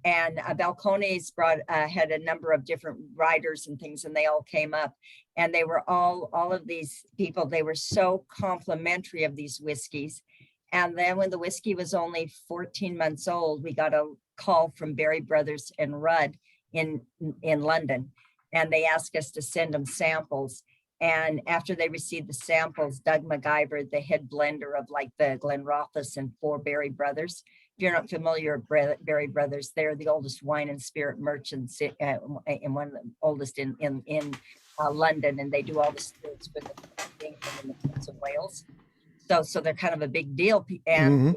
and Balcones had a number of different writers and things, and they all came up, and they were all of these people. They were so complimentary of these whiskeys. And then when the whiskey was only 14 months old, we got a call from Berry Brothers and Rudd in London, and they asked us to send them samples. And after they received the samples, Doug MacGyver, the head blender of like the Glenrothes and 4 Berry Brothers. If you're not familiar with Berry Brothers, they're the oldest wine and spirit merchants and one of the oldest in London, and they do all the spirits for the Prince of Wales. So they're kind of a big deal. And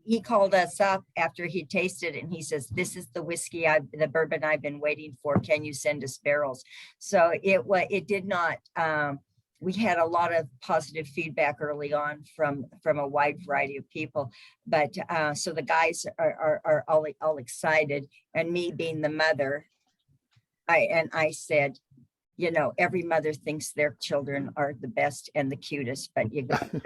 he called us up after he tasted it, and he says, "This is the whiskey, the bourbon I've been waiting for. Can you send us barrels?" So it did not. We had a lot of positive feedback early on from a wide variety of people, but so the guys are all excited, and me being the mother, I said, every mother thinks their children are the best and the cutest, but you got to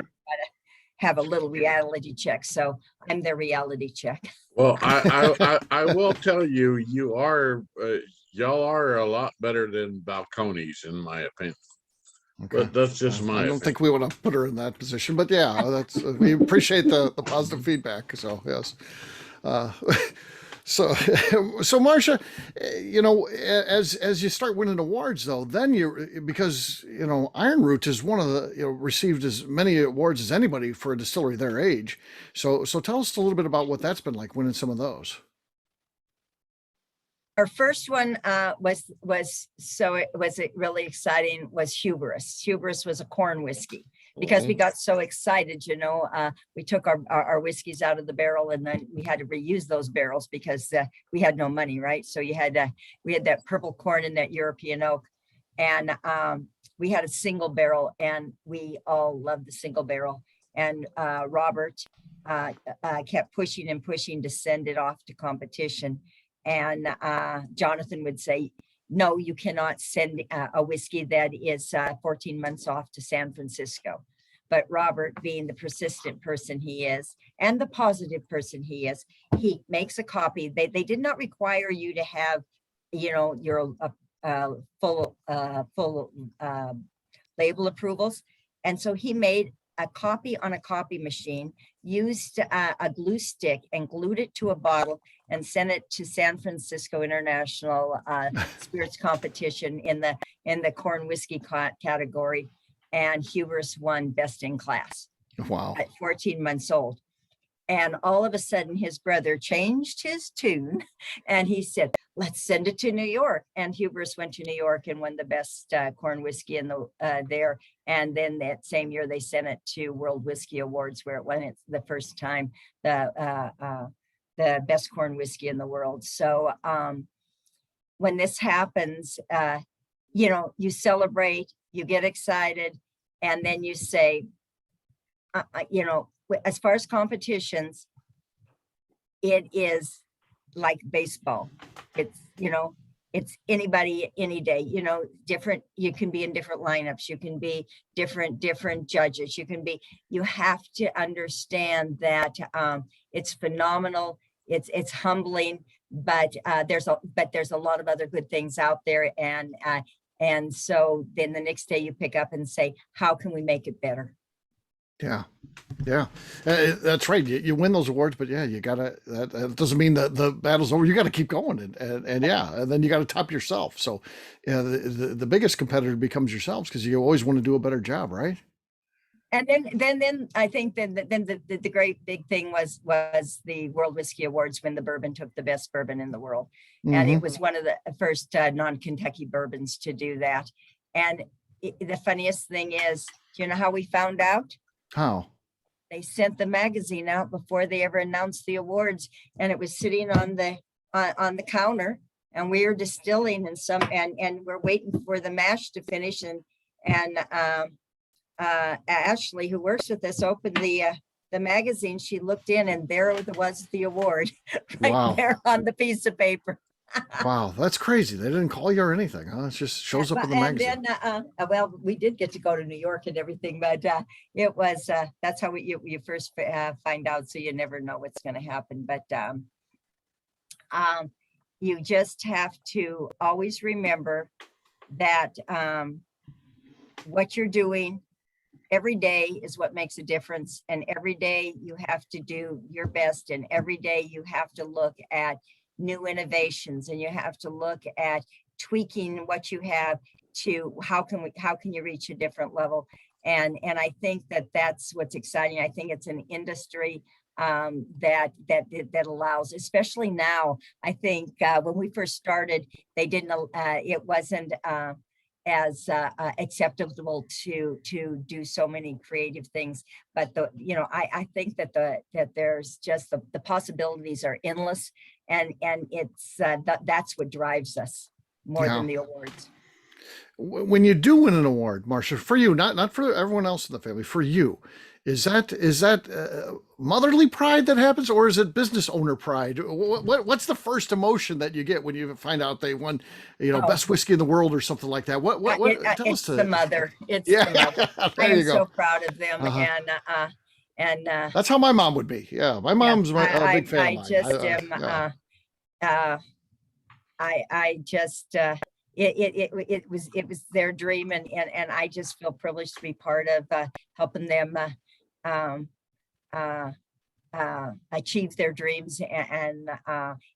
have a little reality check. So I'm their reality check. Well, I will tell you, you are y'all are a lot better than Balcones, in my opinion. Okay. But that's just my I don't opinion. think we want to put her in that position, but yeah, that's we appreciate the positive feedback. So yes. Uh, so Marcia, as you start winning awards though, then because Ironroot is one of the received as many awards as anybody for a distillery their age. So tell us a little bit about what that's been like winning some of those. Our first one was really exciting was Hubris. Hubris was a corn whiskey because we got so excited, we took our whiskeys out of the barrel and then we had to reuse those barrels because we had no money, right? So we had that purple corn and that European oak, and we had a single barrel, and we all loved the single barrel. And Robert kept pushing and pushing to send it off to competition. And Jonathan would say, no, you cannot send a whiskey that is 14 months off to San Francisco. But Robert, being the persistent person he is, and the positive person he is, he makes a copy. They did not require you to have, your full label approvals. And so he made a copy on a copy machine, used a glue stick and glued it to a bottle and sent it to San Francisco International Spirits Competition in the corn whiskey category. And Hubris won best in class. Wow. At 14 months old. And all of a sudden his brother changed his tune and he said, let's send it to New York. And Hubris went to New York and won the best corn whiskey in there. And then that same year they sent it to World Whiskey Awards, where it won the first time the best corn whiskey in the world. So when this happens, you celebrate, you get excited, and then you say, as far as competitions, it is like baseball. It's anybody, any day, different. You can be in different lineups. You can be different judges. You have to understand that it's phenomenal. It's humbling, but there's a lot of other good things out there. And so then the next day you pick up and say, how can we make it better? Yeah. That's right. You win those awards, but yeah, you gotta, that doesn't mean that the battle's over. You got to keep going and then you got to top yourself. So yeah, the biggest competitor becomes yourselves, because you always want to do a better job, right? And then I think the great big thing was the World Whiskey Awards when the bourbon took the best bourbon in the world. And it was one of the first non-Kentucky bourbons to do that. And the funniest thing is, do you know how we found out? How? They sent the magazine out before they ever announced the awards, and it was sitting on the counter, and we were distilling and we're waiting for the mash to finish, and Ashley, who works with us, opened the magazine. She looked in, and there was the award right there on the piece of paper. Wow, that's crazy. They didn't call you or anything, huh? It just shows up in the magazine. And then, well, we did get to go to New York and everything, but it was that's how you first find out. So you never know what's going to happen. But you just have to always remember that what you're doing every day is what makes a difference. And every day you have to do your best. And every day you have to look at new innovations, and you have to look at tweaking what you have to how can you reach a different level. And I think that's what's exciting. I think it's an industry that allows, especially now. I think when we first started, they didn't. It wasn't as acceptable to do so many creative things. But I think that there's just the possibilities are endless, and it's that's what drives us more than the awards. When you do win an award, Marcia, for you, not for everyone else in the family, for you, is that motherly pride that happens, or is it business owner pride? What's the first emotion that you get when you find out they won, best whiskey in the world or something like that? What tell us the mother. It's the mother. I am so proud of them, and that's how my mom would be. Yeah, my mom's a big fan of mine. I just am. I just, it was their dream, and I just feel privileged to be part of helping them achieve their dreams, and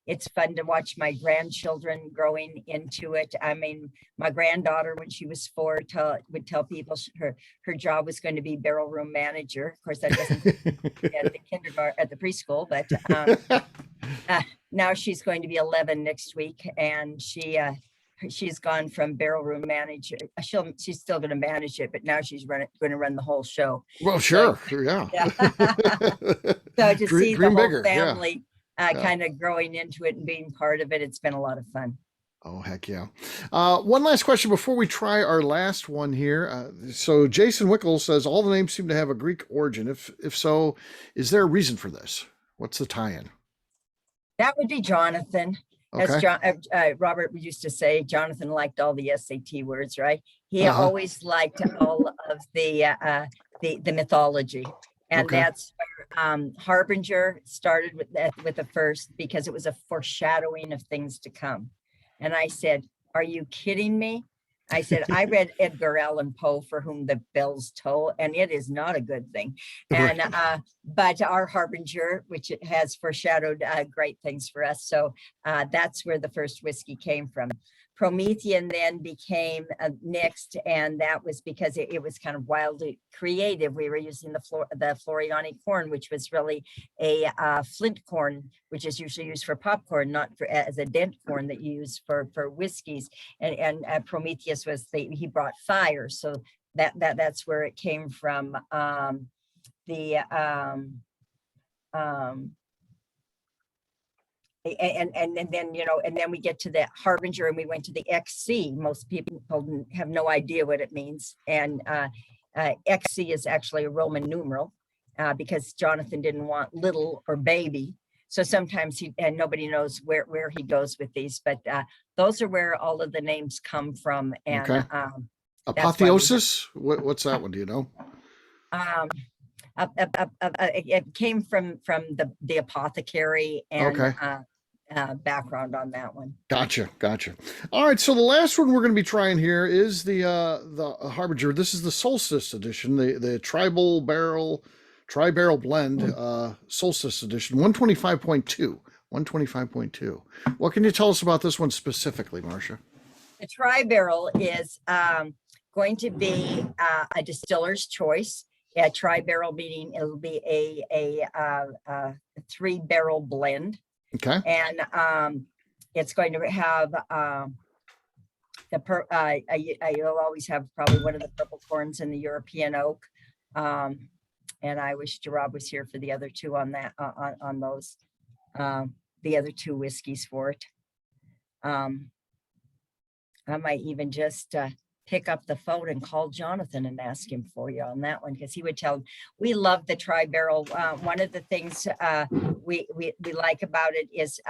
it's fun to watch my grandchildren growing into it. I mean, my granddaughter, when she was 4, would tell people her job was going to be barrel room manager. Of course, that doesn't at the kindergarten, at the preschool, but now she's going to be 11 next week, and she's gone from barrel room manager. She's still going to manage it, but now she's going to run the whole show. Well, sure, yeah. So to see the Dream whole bigger, yeah. family kind of growing into it and being part of it, it's been a lot of fun. Oh, heck yeah. One last question before we try our last one here. So Jason Wickle says all the names seem to have a Greek origin. If so, is there a reason for this? What's the tie-in? That would be Jonathan. Okay. As Robert used to say, Jonathan liked all the SAT words, right? He always liked all of the mythology. And Okay. that's where Harbinger started with the first, because it was a foreshadowing of things to come. And I said, are you kidding me? I said, I read Edgar Allan Poe, For Whom the Bells Toll, and it is not a good thing. And but our Harbinger, which it has foreshadowed great things for us. So that's where the first whiskey came from. Promethean then became next, and that was because it was kind of wildly creative. We were using the Floriani corn, which was really a flint corn, which is usually used for popcorn, not as a dent corn that you use for whiskeys. And Prometheus was he brought fire, so that's where it came from. And then, you know, and then we get to the Harbinger, and we went to the XC. Most people have no idea what it means. And XC is actually a Roman numeral because Jonathan didn't want little or baby. So sometimes and nobody knows where he goes with these, but those are where all of the names come from. And Okay. Apotheosis? What's that one? Do you know? It came from the apothecary and Okay. background on that one. Gotcha. All right, so the last one we're going to be trying here is the Harbinger. This is the Solstice Edition, the tri-barrel blend, Solstice Edition, 125.2. 125.2. What can you tell us about this one specifically, Marcia? The tri-barrel is going to be a distiller's choice. A tri-barrel meaning it'll be a 3-barrel blend. Okay. And it's going to have you'll always have probably one of the purple corns in the European oak. And I wish Rob was here for the other two on that on those the other two whiskeys for it. I might even just pick up the phone and call Jonathan and ask him for you on that one, because he would tell. We love the tri-barrel. One of the things we like about it is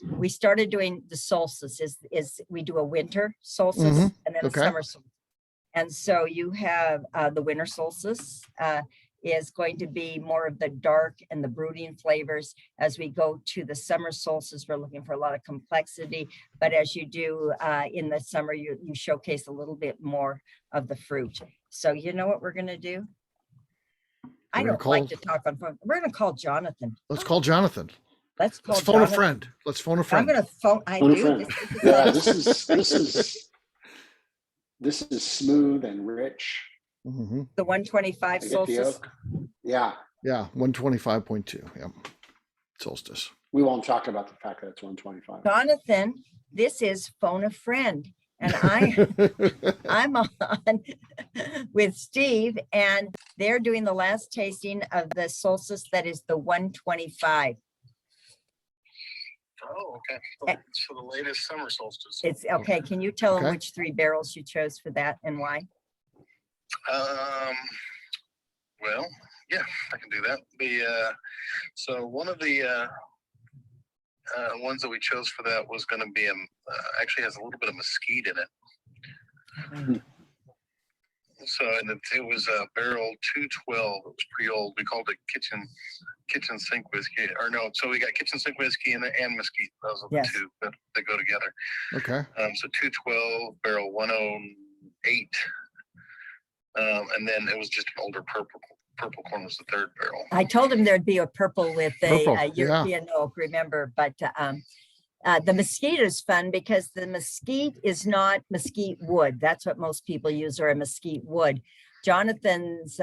we started doing the solstice is we do a winter solstice and then a summer solstice. And so you have the winter solstice is going to be more of the dark and the brooding flavors. As we go to the summer solstice, we're looking for a lot of complexity. But as you do in the summer, you showcase a little bit more of the fruit. So you know what we're going to do? I don't like to talk on phone. We're going to call Jonathan. Let's call Jonathan. Let's phone Jonathan. a friend. Let's phone a friend. I'm going to phone. I Phone a do. friend. Yeah, this is smooth and rich. Mm-hmm. The 125 solstice. Yeah. Yeah, 125.2. Yeah, Solstice. We won't talk about the fact that it's 125. Jonathan, this is phone a friend. And I'm on with Steve, and they're doing the last tasting of the solstice that is the 125. Oh, okay. So it's for the latest summer solstice. It's okay. Can you tell them which 3 barrels you chose for that and why? Well, yeah, I can do that. So one of the ones that we chose for that was going to be actually has a little bit of mesquite in it. So, and it was barrel 212. It was pretty old. We called it kitchen sink whiskey, or no, so we got kitchen sink whiskey and mesquite. Those are the Yes. two that go together. Okay. So 212 barrel 108. And then it was just an older purple. Purple corn was the third barrel. I told him there'd be a purple with Purple, a yeah. European oak, remember, but the mesquite is fun because the mesquite is not mesquite wood. That's what most people use, or a mesquite wood. Jonathan's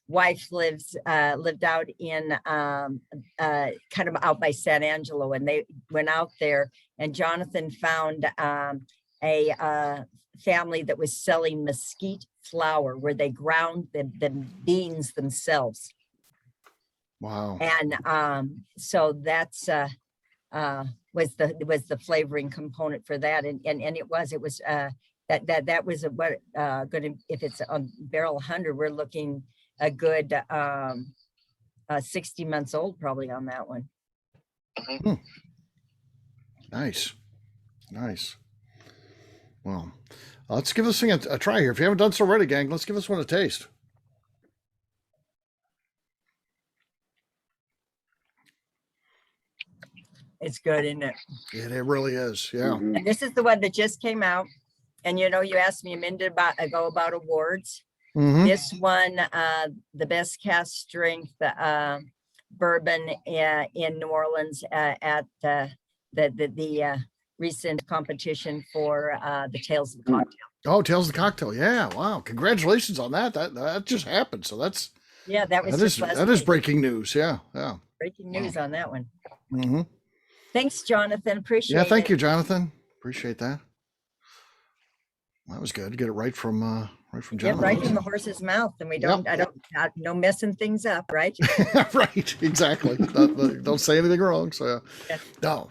wife lived out in kind of out by San Angelo, and they went out there, and Jonathan found a family that was selling mesquite flour where they ground the beans themselves. Wow. And so that's was the flavoring component for that, and it was that was what good. If it's on barrel 100, we're looking a good 60 months old probably on that one. Nice. Well, let's give this thing a try here. If you haven't done so already, gang, let's give this one a taste. It's good, isn't it? It really is. Yeah. Mhm. And this is the one that just came out. And you asked me a minute ago about awards. Mhm. This one, the best cast strength bourbon in New Orleans at the recent competition for the Tales of the Cocktail. Oh, Tales of the Cocktail. Yeah. Wow. Congratulations on that. That just happened. So that was is just last that is week. breaking news. Yeah. Breaking news on that one. Mm-hmm. Thanks, Jonathan. Appreciate it. Yeah. Thank you, Jonathan. Appreciate that. That was good. Get it right from Get Jonathan. right in the horse's mouth, and we don't. No messing things up, right? Right, exactly. Don't say anything wrong. So, Yeah. no,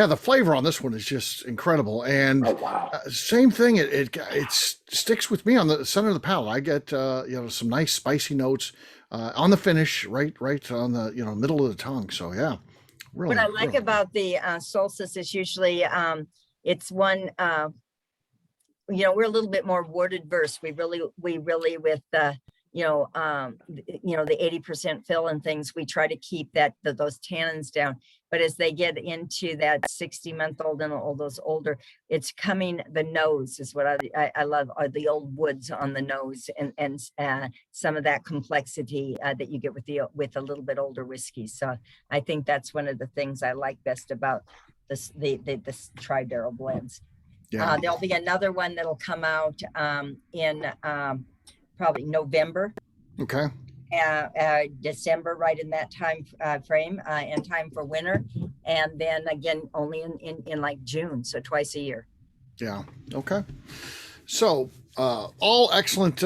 the flavor on this one is just incredible. And Oh, wow. same thing. It sticks with me on the center of the palate. I get some nice spicy notes on the finish, right on the middle of the tongue. So yeah, really. What I like really. about the Solstice is usually it's one. We're a little bit more word adverse. We really with the 80% fill and things, we try to keep those tannins down. But as they get into that 60-month-old and all those older, it's coming. The nose is what I love, are the old woods on the nose, and some of that complexity that you get with a little bit older whiskey. So I think that's one of the things I like best about the tri-barrel blends. Yeah. There'll be another one that'll come out in probably November, Okay. December, right in that time frame, in time for winter, and then again only in like June, so twice a year. Yeah. Okay. So all excellent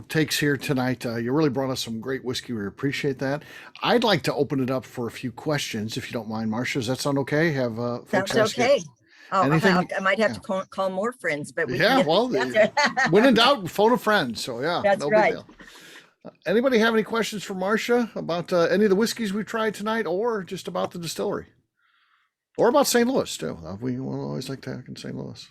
takes here tonight. You really brought us some great whiskey. We appreciate that. I'd like to open it up for a few questions, if you don't mind, Marcia. Does that sound okay? Have folks Sounds ask you okay. Oh, anything? I might have to call more friends, but we Yeah, can well, when in doubt, phone a friend. So yeah, That's no right. big deal. Anybody have any questions for Marcia about any of the whiskeys we've tried tonight, or just about the distillery, or about St. Louis too? We will always like talking in St. Louis.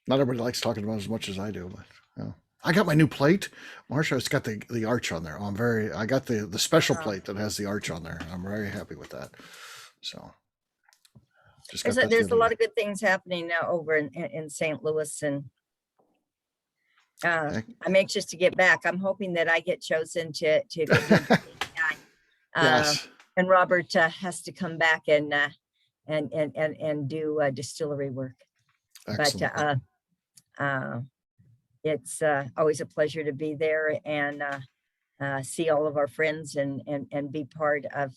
Not everybody likes talking about it as much as I do, but yeah. I got my new plate, Marcia. It's got the arch on there. I got the special plate that has the arch on there. I'm very happy with that. So. There's a lot of good things happening now over in St. Louis, and I'm anxious to get back. I'm hoping that I get chosen to go do Yes. and Robert has to come back and do distillery work. Excellent. But it's always a pleasure to be there and see all of our friends and be part of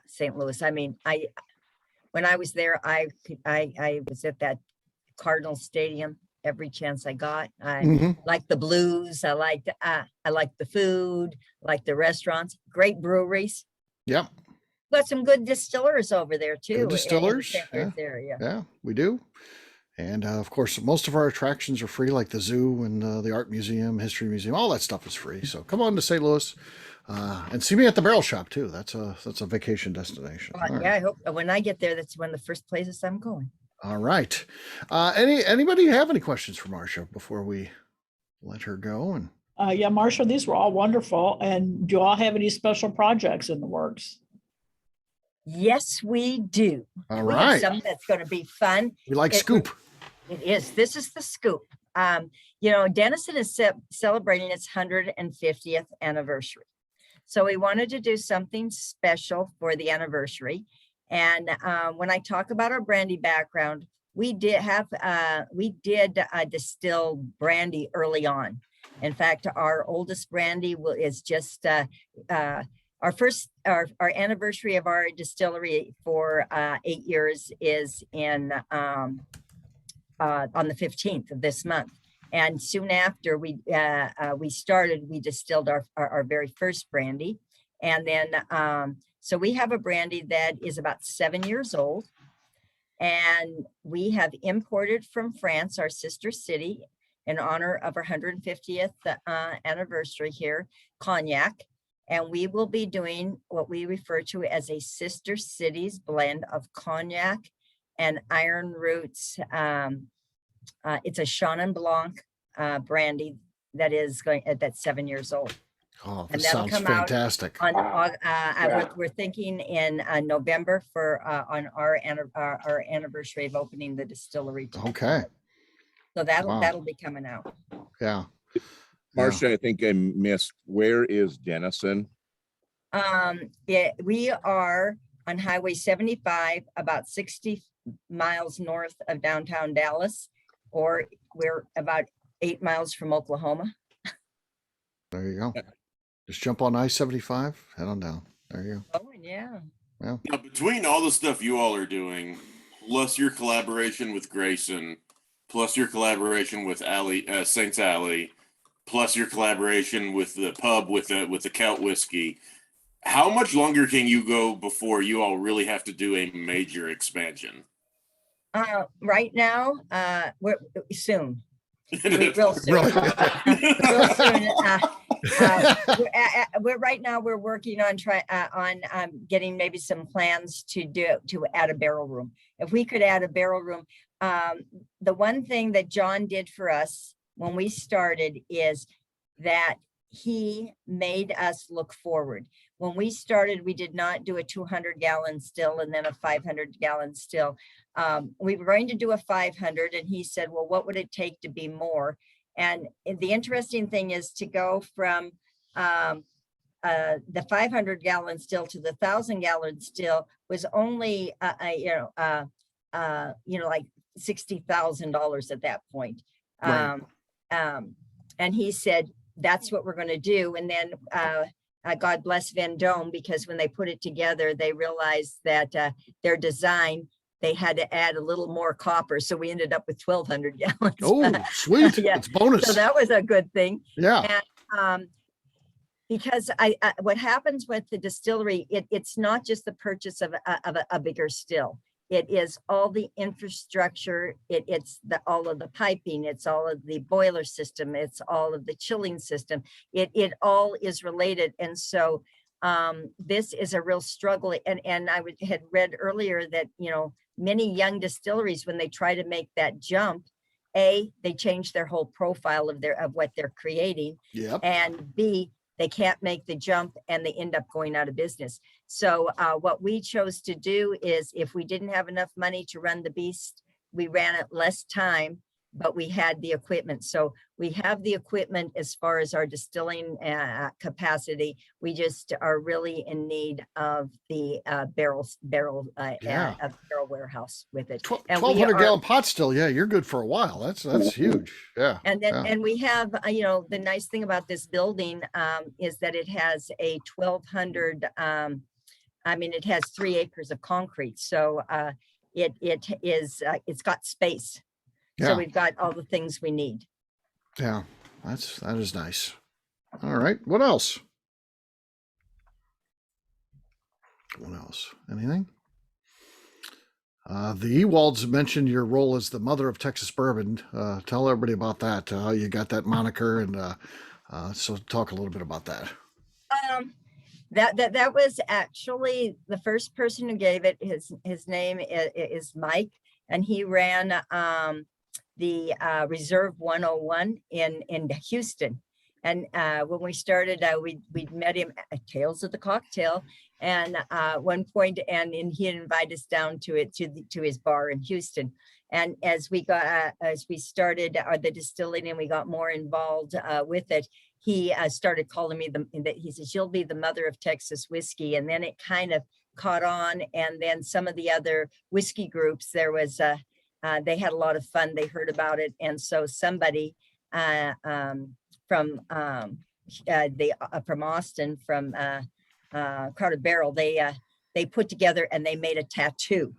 St. Louis. I mean, when I was there, I was at that Cardinal Stadium every chance I got. I liked the blues. I liked the food, like the restaurants, great breweries. Yep. Got some good distillers over there too. Good distillers. Yeah, we do. And of course, most of our attractions are free, like the zoo and the art museum, history museum. All that stuff is free. So come on to St. Louis. And see me at the barrel shop too. That's a vacation destination. Yeah, right. I hope when I get there, that's one of the first places I'm going. All right. Anybody have any questions for Marcia before we let her go? And Yeah, Marcia, these were all wonderful. And do you all have any special projects in the works? Yes, we do. All We have right. something that's going to be fun. We like It- scoop. It is. This is the scoop. You know, Denison is celebrating its 150th anniversary. So we wanted to do something special for the anniversary. And when I talk about our brandy background, we did distill brandy early on. In fact, our oldest brandy is just our anniversary of our distillery for 8 years is in on the 15th of this month. And soon after we distilled our very first brandy. And then, so we have a brandy that is about 7 years old. And we have imported from France, our sister city, in honor of our 150th anniversary here, cognac. And we will be doing what we refer to as a sister cities blend of cognac and Ironroot's. It's a Chenin Blanc brandy that is that's 7 years old. Oh, And this that'll sounds come out fantastic. On Yeah. we're thinking in November for on our anniversary of opening the distillery. Okay. So Wow. that'll be coming out. Yeah. Marcia, I think I missed, where is Denison? We are on Highway 75, about 60 miles north of downtown Dallas, or we're about 8 miles from Oklahoma. There you go. Just jump on I-75, head on down. There you Oh, yeah. go. Now, between all the stuff you all are doing, plus your collaboration with Grayson, plus your collaboration with Saints Alley, plus your collaboration with the pub with the Celt whiskey, how much longer can you go before you all really have to do a major expansion? Right now, we're soon. Really? Real soon. Real soon. We're working on getting maybe some plans to add a barrel room. If we could add a barrel room, the one thing that John did for us when we started is that he made us look forward. When we started, we did not do a 200-gallon still and then a 500-gallon still. We were going to do a 500, and he said, well, what would it take to be more? And the interesting thing is to go from the 500-gallon still to the 1,000-gallon still was only, like $60,000 at that point. Right. And he said, that's what we're going to do. And then God bless Vendome, because when they put it together, they realized that their design, they had to add a little more copper. So we ended up with 1,200 gallons. Oh, sweet. Yeah. It's bonus. So that was a good thing. Yeah. And because what happens with the distillery, it's not just the purchase of a bigger still. It is all the infrastructure. It's all of the piping. It's all of the boiler system. It's all of the chilling system. It all is related. And so this is a real struggle. And I had read earlier that, many young distilleries, when they try to make that jump, A, they change their whole profile of what they're creating. Yep. And B, they can't make the jump and they end up going out of business. So what we chose to do is, if we didn't have enough money to run the beast, we ran it less time, but we had the equipment. So we have the equipment as far as our distilling capacity. We just are really in need of the barrel warehouse with it. 1,200-gallon pot still. Yeah, you're good for a while. That's huge. Yeah. And then, yeah. and we have, the nice thing about this building is that it has a 1,200, it has 3 acres of concrete. So it's got space. Yeah. So we've got all the things we need. Yeah, that is nice. All right. What else? Anything? The Ewalds mentioned your role as the mother of Texas bourbon. Tell everybody about that. How you got that moniker, and so talk a little bit about that. That was actually the first person who gave it. His name is Mike, and he ran the Reserve 101 in Houston. And when we started, we met him at Tales of the Cocktail, and one point, and he had invited us down to his bar in Houston. And as we started the distilling and we got more involved with it, he started calling me he says, "You'll be the mother of Texas whiskey." And then it kind of caught on. And then some of the other whiskey groups, there was they had a lot of fun. They heard about it, and so somebody from Austin, from Crowded Barrel, they put together and they made a tattoo,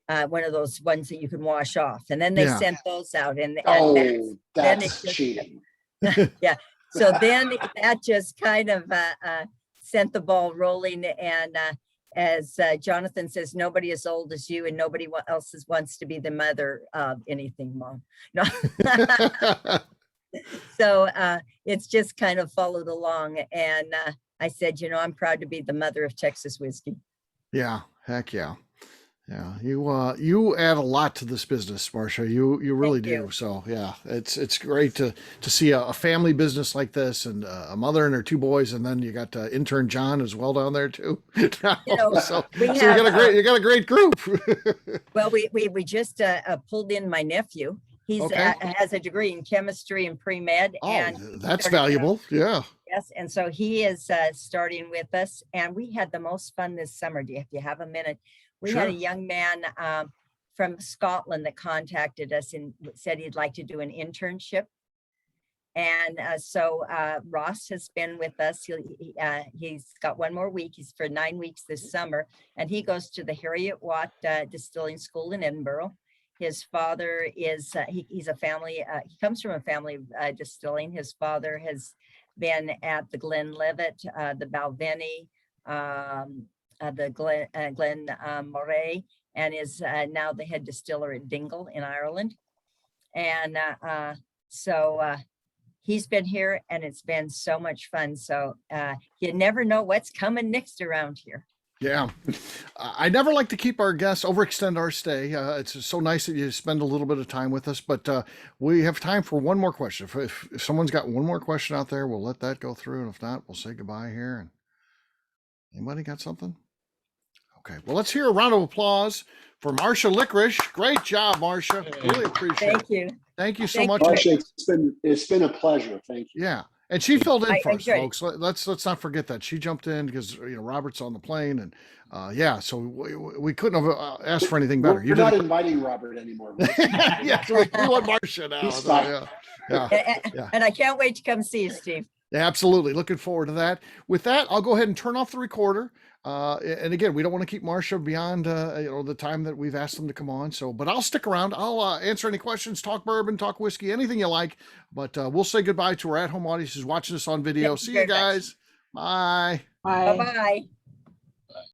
one of those ones that you can wash off, and then they sent those out. And that's cheating. Yeah. So then that just kind of sent the ball rolling. And as Jonathan says, nobody as old as you, and nobody else wants to be the mother of anything, Mom. No. So it's just kind of followed along. And I said, I'm proud to be the mother of Texas whiskey. Yeah, heck yeah. Yeah, you add a lot to this business, Marcia. You really do. So yeah, it's great to see a family business like this, and a mother and her two boys, and then you got intern John as well down there too. So you got a great group. Well, we just pulled in my nephew. He's has a degree in chemistry and pre-med. Oh, and that's valuable. Yeah. Yes, and so he is starting with us, and we had the most fun this summer. If you have a minute. We had a young man from Scotland that contacted us and said he'd like to do an internship. And so Ross has been with us. He's got one more week. He's for 9 weeks this summer. And he goes to the Harriet Watt Distilling School in Edinburgh. His father is, he's a family, he comes from a family of distilling. His father has been at the Glenlivet, the Balvenie, the Glen Moray, and is now the head distiller at Dingle in Ireland. And so he's been here, and it's been so much fun. So you never know what's coming next around here. Yeah. I never like to keep our guests, overextend our stay. It's so nice that you spend a little bit of time with us, but we have time for one more question. If someone's got one more question out there, we'll let that go through. And if not, we'll say goodbye here. And anybody got something? Okay, well, let's hear a round of applause for Marcia Likarish. Great job, Marcia. Really appreciate it. Thank you. Thank you so much. Marcia, it's been a pleasure. Thank you. Yeah, and she filled in for us, folks. Let's not forget that she jumped in because Robert's on the plane, and so we couldn't have asked for anything better. We're not inviting Robert anymore. Yeah, we want Marcia now. So, yeah. And I can't wait to come see you, Steve. Yeah, absolutely. Looking forward to that. With that, I'll go ahead and turn off the recorder. And again, we don't want to keep Marcia beyond the time that we've asked them to come on. So, but I'll stick around. I'll answer any questions, talk bourbon, talk whiskey, anything you like. But we'll say goodbye to our at-home audience who's watching us on video. See you guys. Bye. Bye. Bye-bye.